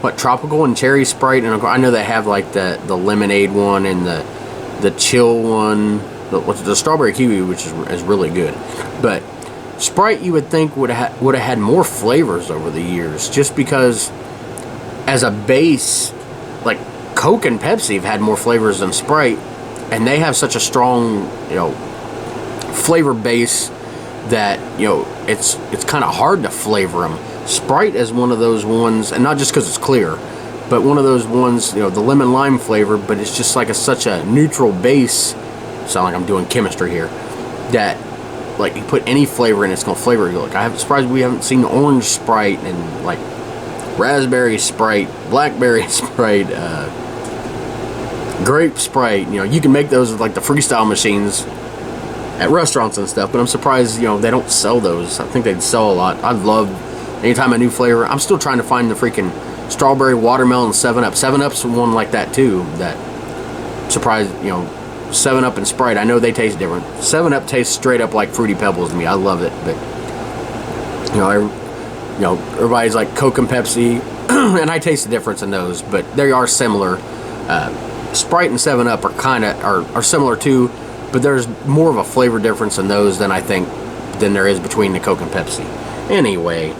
what, tropical and cherry Sprite, and I know they have like the lemonade one and the chill one, the strawberry kiwi, which is really good. But Sprite, you would think would have had more flavors over the years, just because as a base, like Coke and Pepsi have had more flavors than Sprite, and they have such a strong, flavor base that, it's kind of hard to flavor them. Sprite is one of those ones, and not just because it's clear, but one of those ones, the lemon lime flavor, but it's just like such a neutral base. Sound like I'm doing chemistry here. That, like, you put any flavor in, it's gonna flavor it. Like, I'm surprised we haven't seen orange Sprite and like raspberry Sprite, blackberry Sprite, grape Sprite. You can make those with like the freestyle machines at restaurants and stuff, but I'm surprised they don't sell those. I think they'd sell a lot. I'd love anytime a new flavor. I'm still trying to find the freaking strawberry watermelon 7-Up. 7-Up's one like that too. That surprised 7-Up and Sprite. I know they taste different. 7-Up tastes straight up like Fruity Pebbles to me. I love it, but everybody's like Coke and Pepsi, and I taste the difference in those, but they are similar. Sprite and 7-Up are similar too, but there's more of a flavor difference in those than there is between the Coke and Pepsi. Anyway,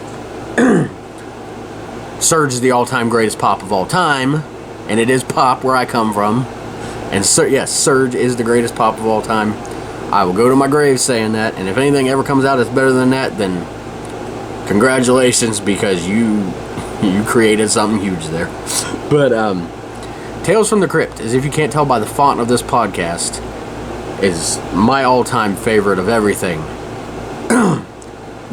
Surge is the all-time greatest pop of all time, and it is pop where I come from. And yes, Surge is the greatest pop of all time. I will go to my grave saying that, and if anything ever comes out that's better than that, then congratulations, because you created something huge there. But Tales from the Crypt, as if you can't tell by the font of this podcast, is my all-time favorite of everything.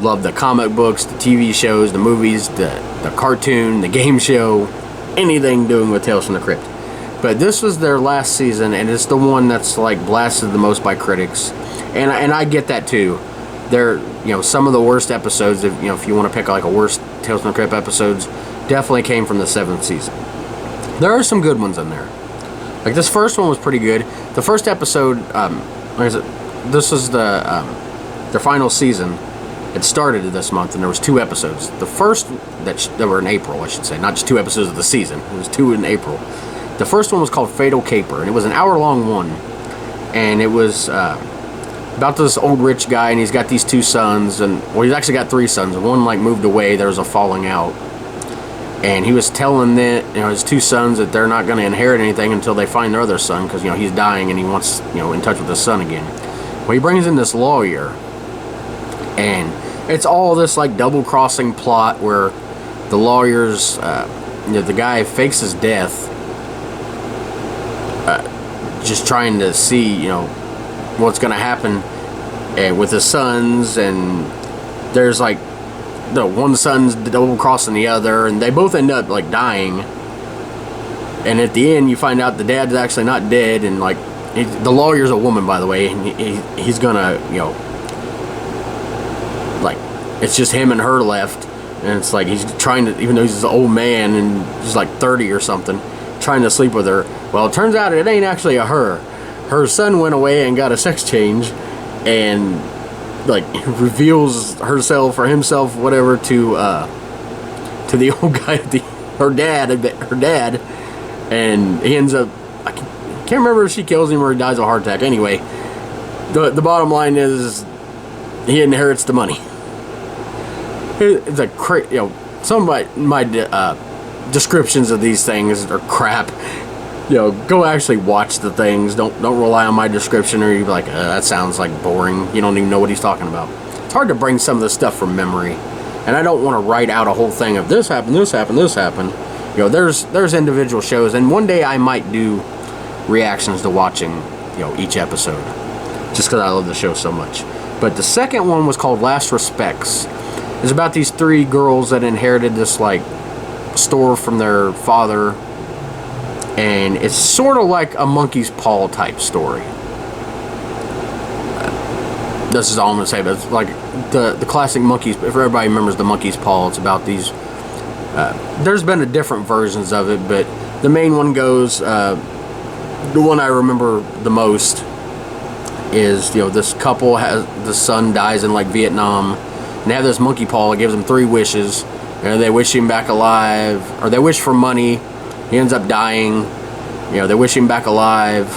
Love the comic books, the TV shows, the movies, the cartoon, the game show, anything doing with Tales from the Crypt. But this was their last season, and it's the one that's like blasted the most by critics, and I get that too. They're some of the worst episodes. If you want to pick like a worst Tales from the Crypt episodes, definitely came from the 7th season. There are some good ones in there. Like this first one was pretty good. The first episode, this was their final season. It started this month, and there was 2 episodes. The first that were in April, I should say, not just 2 episodes of the season. It was 2 in April. The first one was called Fatal Caper, and it was an hour-long one. And it was about this old rich guy, and he's got these 2 sons, and he's actually got 3 sons. One like moved away. There was a falling out, and he was telling his 2 sons that they're not going to inherit anything until they find their other son, because he's dying and he wants in touch with his son again. Well, he brings in this lawyer, and it's all this like double-crossing plot where the lawyer's the guy fakes his death, just trying to see what's going to happen with his sons, and there's like the one son's double crossing the other, and they both end up like dying, and at the end you find out the dad's actually not dead, and like the lawyer's a woman, by the way, and he's gonna like it's just him and her left, and it's like he's trying to, even though he's an old man and he's like 30 or something, trying to sleep with her. Well, it turns out it ain't actually her son went away and got a sex change, and like reveals herself or himself, whatever, to the old guy, her dad, and he ends up, I can't remember if she kills him or he dies of a heart attack. Anyway, the bottom line is he inherits the money. It's a some of my descriptions of these things are crap. Go actually watch the things. Don't rely on my description, or you'll be like, that sounds like boring. You don't even know what he's talking about. It's hard to bring some of this stuff from memory, and I don't want to write out a whole thing of this happened, this happened, this happened. There's individual shows, and one day I might do reactions to watching each episode, just because I love the show so much. But the second one was called Last Respects. It's about these 3 girls that inherited this like store from their father, and it's sort of like a monkey's paw type story. This is all I'm gonna say, but it's like the classic monkeys. If everybody remembers the monkey's paw, it's about these. There's been different versions of it, but the main one goes. the one I remember the most is, this couple has, the son dies in like Vietnam, and they have this monkey paw that gives them 3 wishes, and they wish him back alive, or they wish for money. He ends up dying. They wish him back alive,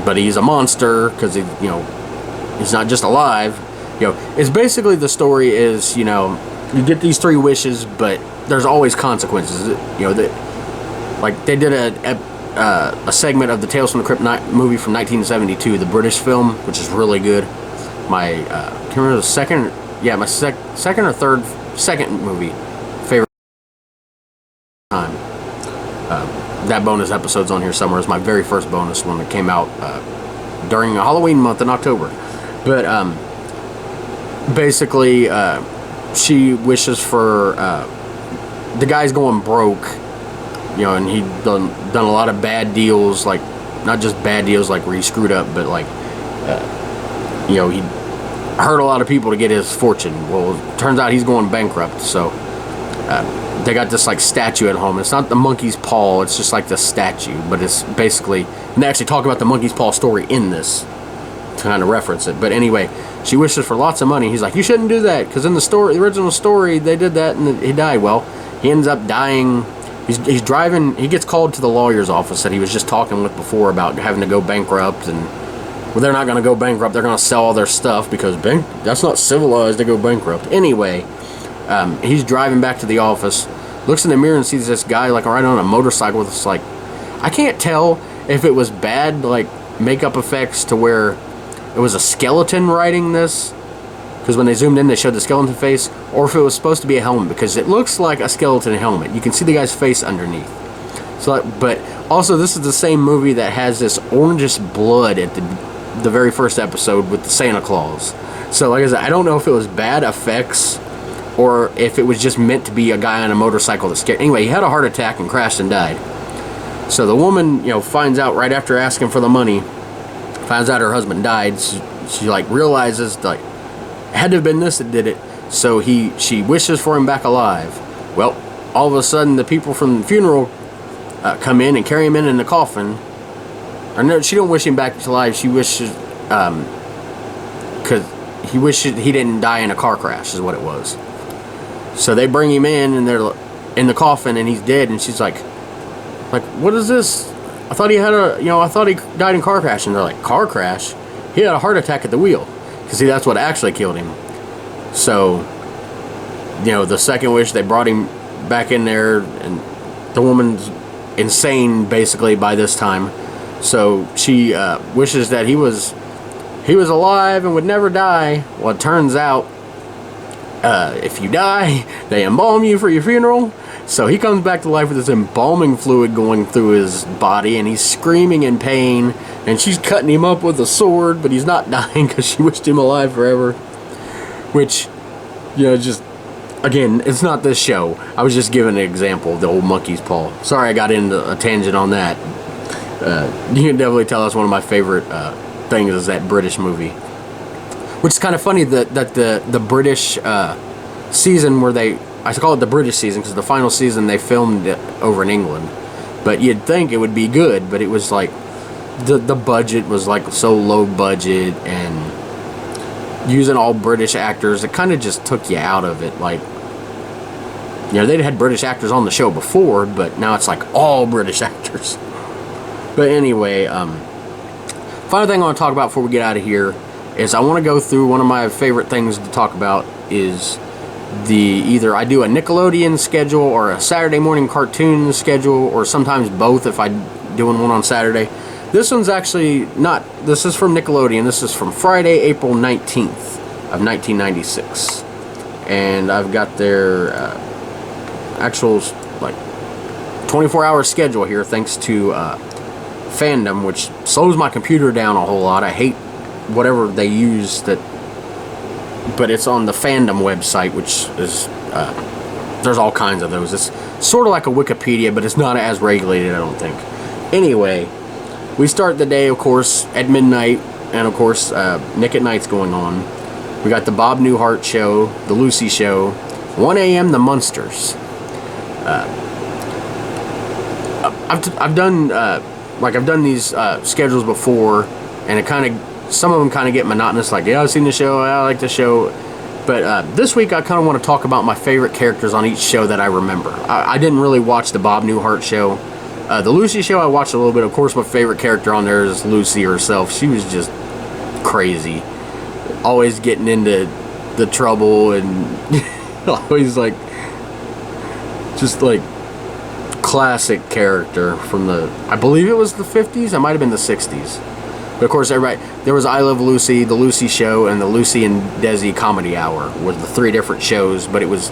but he's a monster because he's not just alive. It's basically, the story is, you get these 3 wishes, but there's always consequences. They did a segment of the Tales from the Crypt movie from 1972, the British film, which is really good. My can't remember the second, my second or second movie favorite time. That bonus episode's on here somewhere. It's my very first bonus one that came out during a Halloween month in October. But basically, she wishes for the guy's going broke, and he'd done a lot of bad deals, like not just bad deals like where he screwed up, but like he hurt a lot of people to get his fortune. Well, it turns out he's going bankrupt, so they got this like statue at home. It's not the monkey's paw, it's just like the statue, but it's basically, and they actually talk about the monkey's paw story in this to kind of reference it. But anyway, she wishes for lots of money. He's like, you shouldn't do that, because in the original story, they did that and he died. Well, he ends up dying. He's driving, he gets called to the lawyer's office that he was just talking with before about having to go bankrupt, and well, they're not going to go bankrupt, they're going to sell all their stuff because that's not civilized to go bankrupt. Anyway, he's driving back to the office, looks in the mirror and sees this guy like right on a motorcycle with this, like, I can't tell if it was bad like makeup effects to where it was a skeleton riding this, because when they zoomed in they showed the skeleton face, or if it was supposed to be a helmet, because it looks like a skeleton helmet. You can see the guy's face underneath. So, but also this is the same movie that has this orangish blood at the very first episode with the Santa Claus. So like I said, I don't know if it was bad effects or if it was just meant to be a guy on a motorcycle that scared. Anyway, he had a heart attack and crashed and died. So the woman, finds out right after asking for the money, finds out her husband died. She like realizes like it had to have been this that did it. So she wishes for him back alive. Well, all of a sudden the people from the funeral come in and carry him in the coffin. Or no, she don't wish him back alive. She wishes because he wishes he didn't die in a car crash is what it was. So they bring him in and they're in the coffin and he's dead, and she's like, what is this? I thought he had I thought he died in a car crash. And they're like, car crash? He had a heart attack at the wheel. Because see, that's what actually killed him. So, the second wish, they brought him back in there, and the woman's insane basically by this time. So she wishes that he was alive and would never die. Well, it turns out if you die, they embalm you for your funeral. So he comes back to life with this embalming fluid going through his body, and he's screaming in pain, and she's cutting him up with a sword, but he's not dying because she wished him alive forever. Which, just, again, it's not this show. I was just giving an example of the old monkey's paw. Sorry I got into a tangent on that. You can definitely tell that's one of my favorite things is that British movie. Which is kind of funny that the British season where I call it the British season because the final season they filmed it over in England. But you'd think it would be good, but it was like the budget was like so low budget, and using all British actors, it kind of just took you out of it. Like, they'd had British actors on the show before, but now it's like all British actors. But anyway, final thing I want to talk about before we get out of here is I want to go through one of my favorite things to talk about is either I do a Nickelodeon schedule or a Saturday morning cartoon schedule, or sometimes both if I'm doing one on Saturday. This one's actually not, this is from Nickelodeon. This is from Friday, April 19th of 1996. And I've got their actual 24-hour schedule here thanks to Fandom, which slows my computer down a whole lot. I hate whatever they use but it's on the Fandom website, which is there's all kinds of those. It's sort of like a Wikipedia, but it's not as regulated, I don't think. Anyway, we start the day, of course, at midnight, and of course, Nick at Night's going on. We got the Bob Newhart show, the Lucy show, 1 a.m. the Munsters. I've done like I've done these schedules before, and it kind of, some of them kind of get monotonous. Like, yeah, I've seen the show, I like the show. But this week I kind of want to talk about my favorite characters on each show that I remember. I didn't really watch the Bob Newhart show. The Lucy show I watched a little bit. Of course, my favorite character on there is Lucy herself. She was just crazy. Always getting into the trouble and always like, just like classic character from the, I believe it was the 50s. It might have been the 60s. But of course, everybody, there was I Love Lucy, the Lucy Show, and the Lucy and Desi Comedy Hour was the 3 different shows, but it was,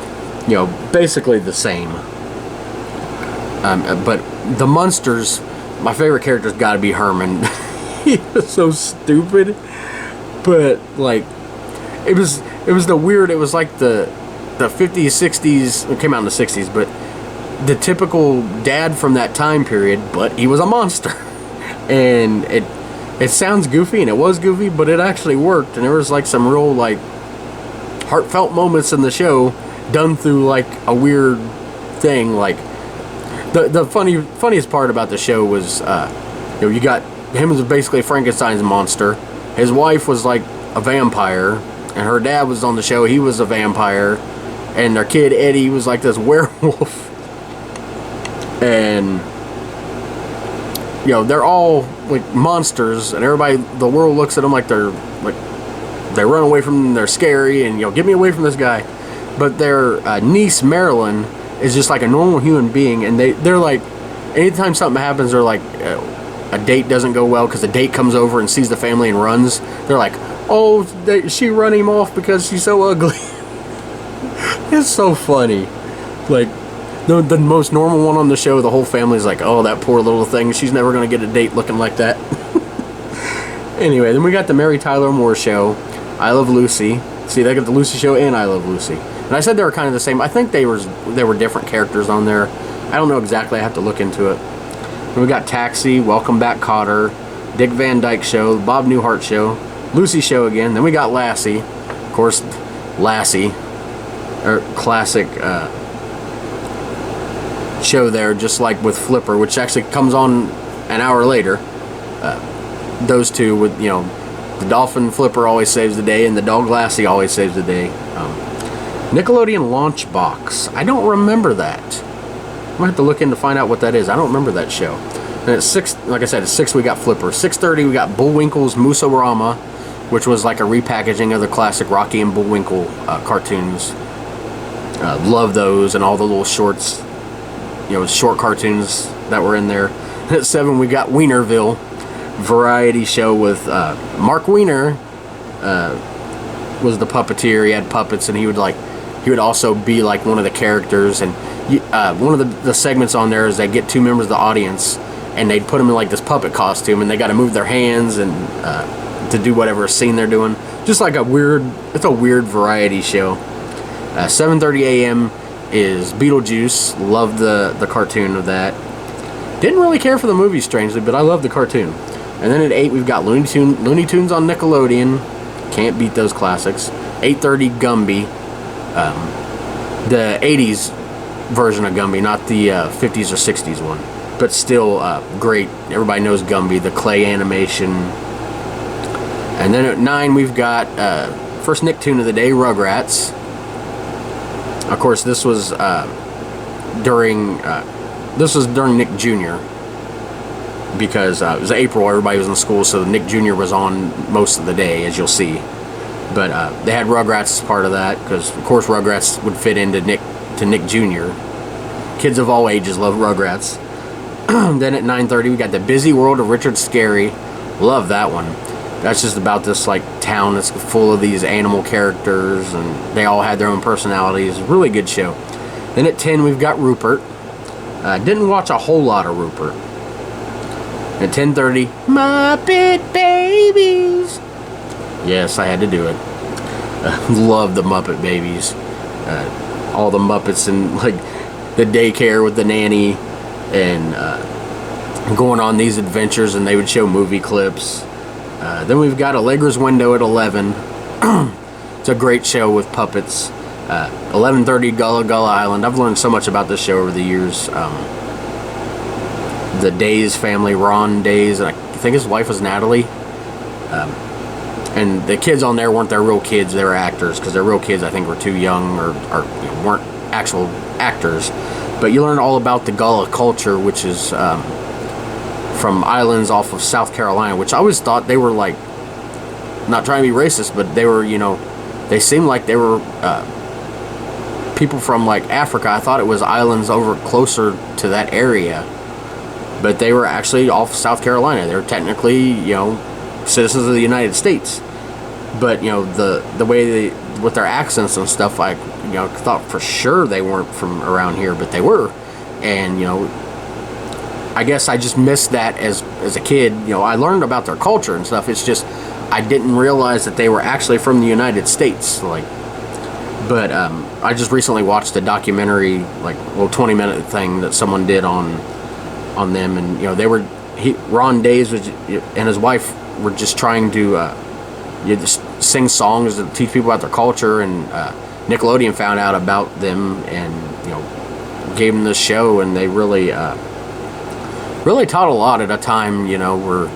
you know, basically the same. But the Munsters, my favorite character's got to be Herman. He was so stupid, but like, it was the weird. It was like the 50s, 60s. It came out in the 60s, but the typical dad from that time period. But he was a monster, and it sounds goofy, and it was goofy, but it actually worked. And there was like some real like heartfelt moments in the show done through like a weird thing. Like the funniest part about the show was you got him as basically Frankenstein's monster. His wife was like a vampire, and her dad was on the show. He was a vampire, and their kid Eddie was like this werewolf. And you know, they're all like monsters, and everybody, the world looks at them like they run away from them, they're scary, and, you know, get me away from this guy. But their niece Marilyn is just like a normal human being, and they're like, anytime something happens, they're like, a date doesn't go well because the date comes over and sees the family and runs. They're like, oh, she run him off because she's so ugly. It's so funny. Like, the most normal one on the show, the whole family's like, oh, that poor little thing, she's never going to get a date looking like that. Anyway, then we got the Mary Tyler Moore Show, I Love Lucy. See, they got the Lucy Show and I Love Lucy. And I said they were kind of the same. I think they were different characters on there. I don't know exactly. I have to look into it. Then we got Taxi, Welcome Back, Kotter, Dick Van Dyke Show, Bob Newhart Show, Lucy Show again. Then we got Lassie. Of course, Lassie, classic show there, just like with Flipper, which actually comes on an hour later. Those two with, you know, the dolphin Flipper always saves the day, and the dog Lassie always saves the day. Nickelodeon Launchbox. I don't remember that. I'm gonna have to look in to find out what that is. I don't remember that show. And at 6, like I said, at 6 we got Flipper. 6:30 we got Bullwinkle's Moose-O-Rama, which was like a repackaging of the classic Rocky and Bullwinkle cartoons. Love those and all the little shorts, you know, short cartoons that were in there. At 7 we got Wienerville, variety show with Mark Wiener was the puppeteer. He had puppets, and he would also be like one of the characters. And one of the segments on there is they get 2 members of the audience, and they'd put them in like this puppet costume, and they got to move their hands and to do whatever scene they're doing. Just like it's a weird variety show. 7:30 a.m. is Beetlejuice. Loved the cartoon of that. Didn't really care for the movie, strangely, but I love the cartoon. And then at 8 we've got Looney Tunes on Nickelodeon. Can't beat those classics. 8:30 Gumby. The 80s version of Gumby, not the 50s or 60s one. But still great. Everybody knows Gumby, the clay animation. And then at 9 we've got first Nicktoon of the day, Rugrats. Of course, this was during Nick Jr. because it was April, everybody was in school, so Nick Jr. was on most of the day, as you'll see. But they had Rugrats as part of that, because of course Rugrats would fit into Nick Jr. Kids of all ages love Rugrats. Then at 9:30 we got The Busy World of Richard Scarry. Love that one. That's just about this like town that's full of these animal characters, and they all had their own personalities. Really good show. Then at 10 we've got Rupert. Didn't watch a whole lot of Rupert. At 10:30, Muppet Babies. Yes, I had to do it. Love the Muppet Babies. All the Muppets in like the daycare with the nanny, and going on these adventures, and they would show movie clips. Then we've got Allegra's Window at 11. It's a great show with puppets. 11:30 Gullah Gullah Island. I've learned so much about this show over the years. the Days family, Ron Days, and I think his wife was Natalie. And the kids on there weren't their real kids; they were actors, because their real kids, I think, were too young or weren't actual actors. But you learn all about the Gullah culture, which is from islands off of South Carolina, which I always thought they were like, not trying to be racist, but they were, they seemed like they were people from like Africa. I thought it was islands over closer to that area, but they were actually off South Carolina. They were technically, citizens of the United States. But the way they, with their accents and stuff, I thought for sure they weren't from around here, but they were. And I guess I just missed that as a kid. I learned about their culture and stuff. It's just I didn't realize that they were actually from the United States. But I just recently watched a documentary, 20-minute thing that someone did on them, and Ron Days and his wife were just trying to just sing songs to teach people about their culture, and Nickelodeon found out about them and gave them this show, and they really taught a lot at a time where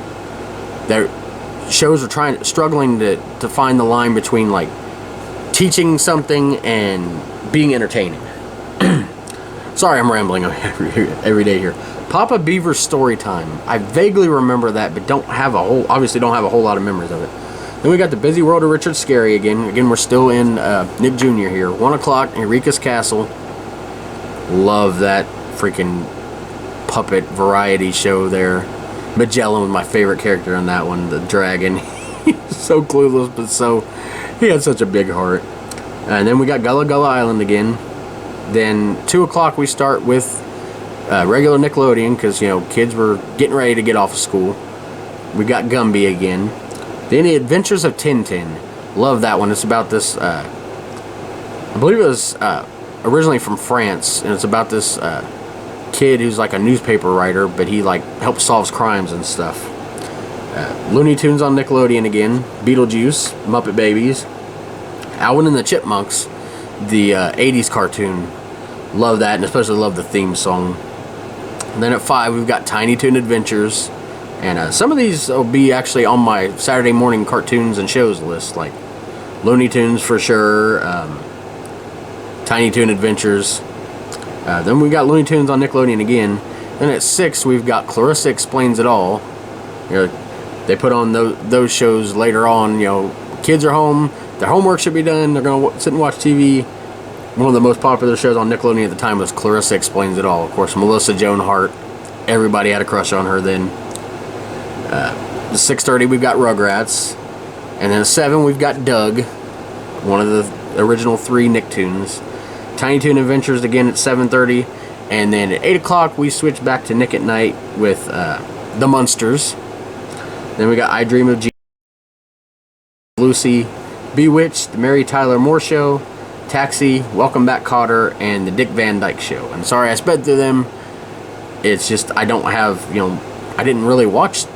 their shows are struggling to find the line between teaching something and being entertaining. Sorry, I'm rambling every day here. Papa Beaver's story time. I vaguely remember that, but obviously don't have a whole lot of memories of it. Then we got the Busy World of Richard Scarry again. Again, we're still in Nick Jr. here. 1 o'clock, Eureka's Castle. Love that freaking puppet variety show there. Magellan was my favorite character in that one, the dragon. He's so clueless, but he had such a big heart. And then we got Gullah Gullah Island again. Then 2 o'clock we start with regular Nickelodeon, because kids were getting ready to get off of school. We got Gumby again. Then The Adventures of Tintin. Love that one. It's about this, I believe it was originally from France, and it's about this kid who's like a newspaper writer, but he helps solves crimes and stuff. Looney Tunes on Nickelodeon again. Beetlejuice, Muppet Babies, Alvin and the Chipmunks, the 80's cartoon. Love that, and especially love the theme song. And then at 5 we've got Tiny Toon Adventures, and some of these will be actually on my Saturday morning cartoons and shows list, like Looney Tunes for sure, Tiny Toon Adventures. Then we got Looney Tunes on Nickelodeon again. Then at 6 we've got Clarissa Explains It All. They put on those shows later on. Kids are home, their homework should be done, they're going to sit and watch TV. One of the most popular shows on Nickelodeon at the time was Clarissa Explains It All. Of course, Melissa Joan Hart. Everybody had a crush on her then. At 6:30 we've got Rugrats. And then at 7 we've got Doug, one of the original 3 Nicktoons. Tiny Toon Adventures again at 7:30. And then at 8 o'clock we switch back to Nick at Night with The Munsters. Then we got I Dream of Jeannie, Lucy, Bewitched, The Mary Tyler Moore Show, Taxi, Welcome Back Kotter, and The Dick Van Dyke Show. And sorry I sped through them. It's just I don't have, I didn't really watch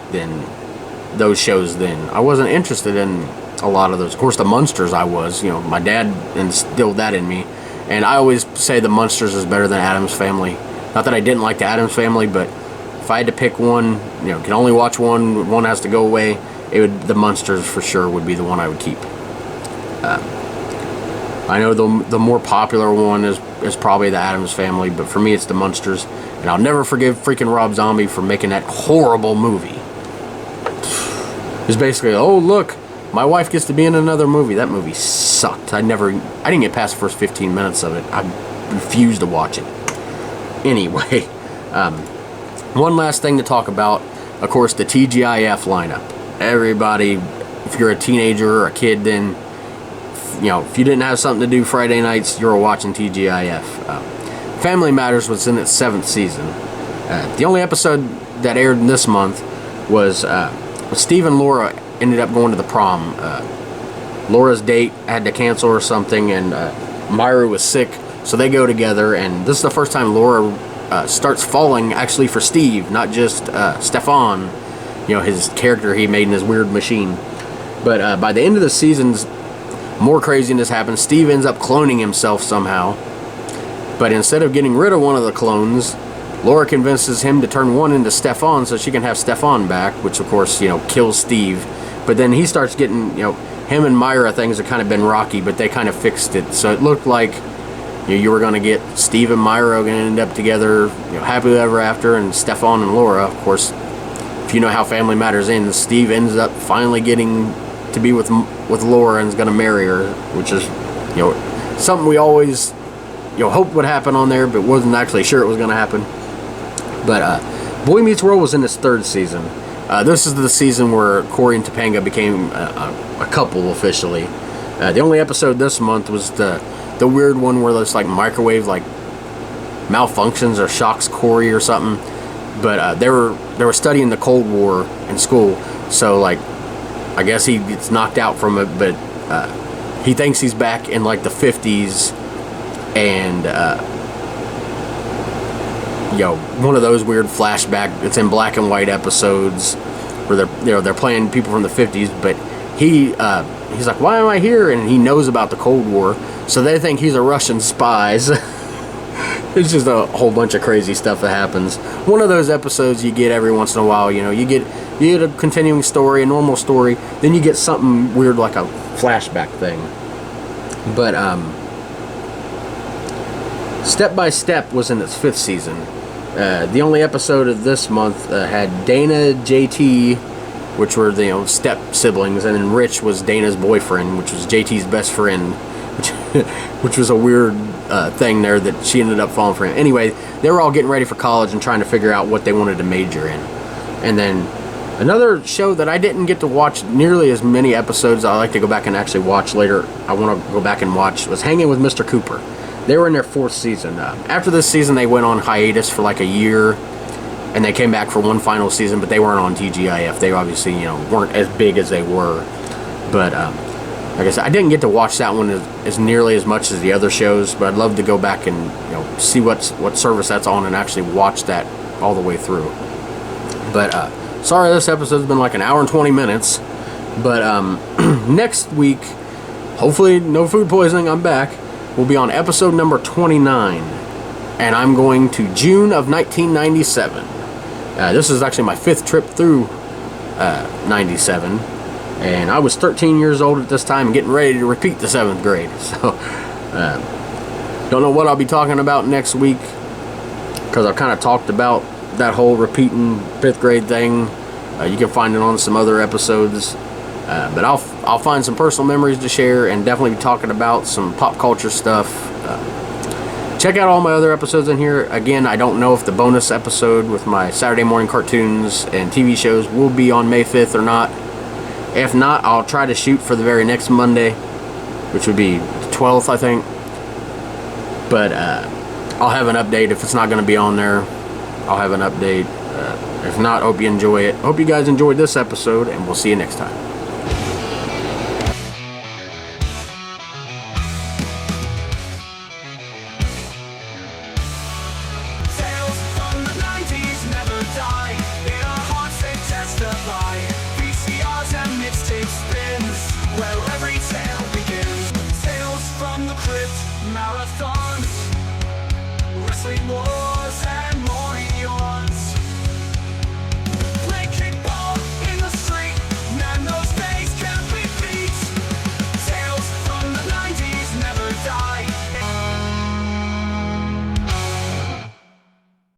those shows then. I wasn't interested in a lot of those. Of course, The Munsters I was. My dad instilled that in me. And I always say The Munsters is better than Addams Family. Not that I didn't like the Addams Family, but if I had to pick one, can only watch one has to go away, The Munsters for sure would be the one I would keep. I know the more popular one is probably the Addams Family, but for me it's The Munsters. And I'll never forgive freaking Rob Zombie for making that horrible movie. It's basically, oh look, my wife gets to be in another movie. That movie sucked. I didn't get past the first 15 minutes of it. I refused to watch it. Anyway, one last thing to talk about, of course, the TGIF lineup. Everybody, if you're a teenager or a kid, then if you didn't have something to do Friday nights, you were watching TGIF. Family Matters was in its 7th season. The only episode that aired this month was Steve and Laura ended up going to the prom. Laura's date had to cancel or something, and Myra was sick, so they go together. And this is the first time Laura starts falling actually for Steve, not just Stefan, his character he made in his weird machine. But by the end of the seasons, more craziness happens. Steve ends up cloning himself somehow. But instead of getting rid of one of the clones, Laura convinces him to turn one into Stefan so she can have Stefan back, which of course, kills Steve. But then he starts getting, him and Myra, things have kind of been rocky, but they kind of fixed it. So it looked like you were going to get Steve and Myra going to end up together, happily ever after, and Stefan and Laura. Of course, if you know how Family Matters ends, Steve ends up finally getting to be with Laura and is going to marry her, which is, something we always, hoped would happen on there, but wasn't actually sure it was going to happen. But Boy Meets World was in its 3rd season. This is the season where Corey and Topanga became a couple officially. The only episode this month was the weird one where this microwave malfunctions or shocks Corey or something. But they were studying the Cold War in school, so I guess he gets knocked out from it. But he thinks he's back in the 50s, and one of those weird flashback. It's in black and white episodes where they're playing people from the 50s, but he's like, why am I here? And he knows about the Cold War, so they think he's a Russian spy. It's just a whole bunch of crazy stuff that happens. One of those episodes you get every once in a while. You get a continuing story, a normal story, then you get something weird like a flashback thing. But Step by Step was in its 5th season. The only episode of this month had Dana, JT, which were the step siblings, and then Rich was Dana's boyfriend, which was JT's best friend, which was a weird thing there that she ended up falling for him. Anyway, they were all getting ready for college and trying to figure out what they wanted to major in. And then another show that I didn't get to watch nearly as many episodes, I like to go back and actually watch later, I want to go back and watch, was Hanging with Mr. Cooper. They were in their 4th season. After this season, they went on hiatus for a year, and they came back for one final season, but they weren't on TGIF. They obviously, weren't as big as they were. But like I said, I didn't get to watch that one as nearly as much as the other shows, but I'd love to go back and see what service that's on and actually watch that all the way through. But sorry, this episode's been an hour and 20 minutes. But next week, hopefully no food poisoning, I'm back. We'll be on episode number 29, and I'm going to June of 1997. This is actually my 5th trip through 97, and I was 13 years old at this time, getting ready to repeat the 7th grade. So, don't know what I'll be talking about next week, because I've kind of talked about that whole repeating 5th grade thing. You can find it on some other episodes. But I'll find some personal memories to share and definitely be talking about some pop culture stuff. Check out all my other episodes in here. Again, I don't know if the bonus episode with my Saturday morning cartoons and TV shows will be on May 5th or not. If not, I'll try to shoot for the very next Monday, which would be the 12th, I think. But I'll have an update. If it's not going to be on there, I'll have an update. If not, hope you enjoy it. Hope you guys enjoyed this episode, and we'll see you next time. Tales from the 90's never die. In our hearts they testify. VCRs and mixtape spins. Well,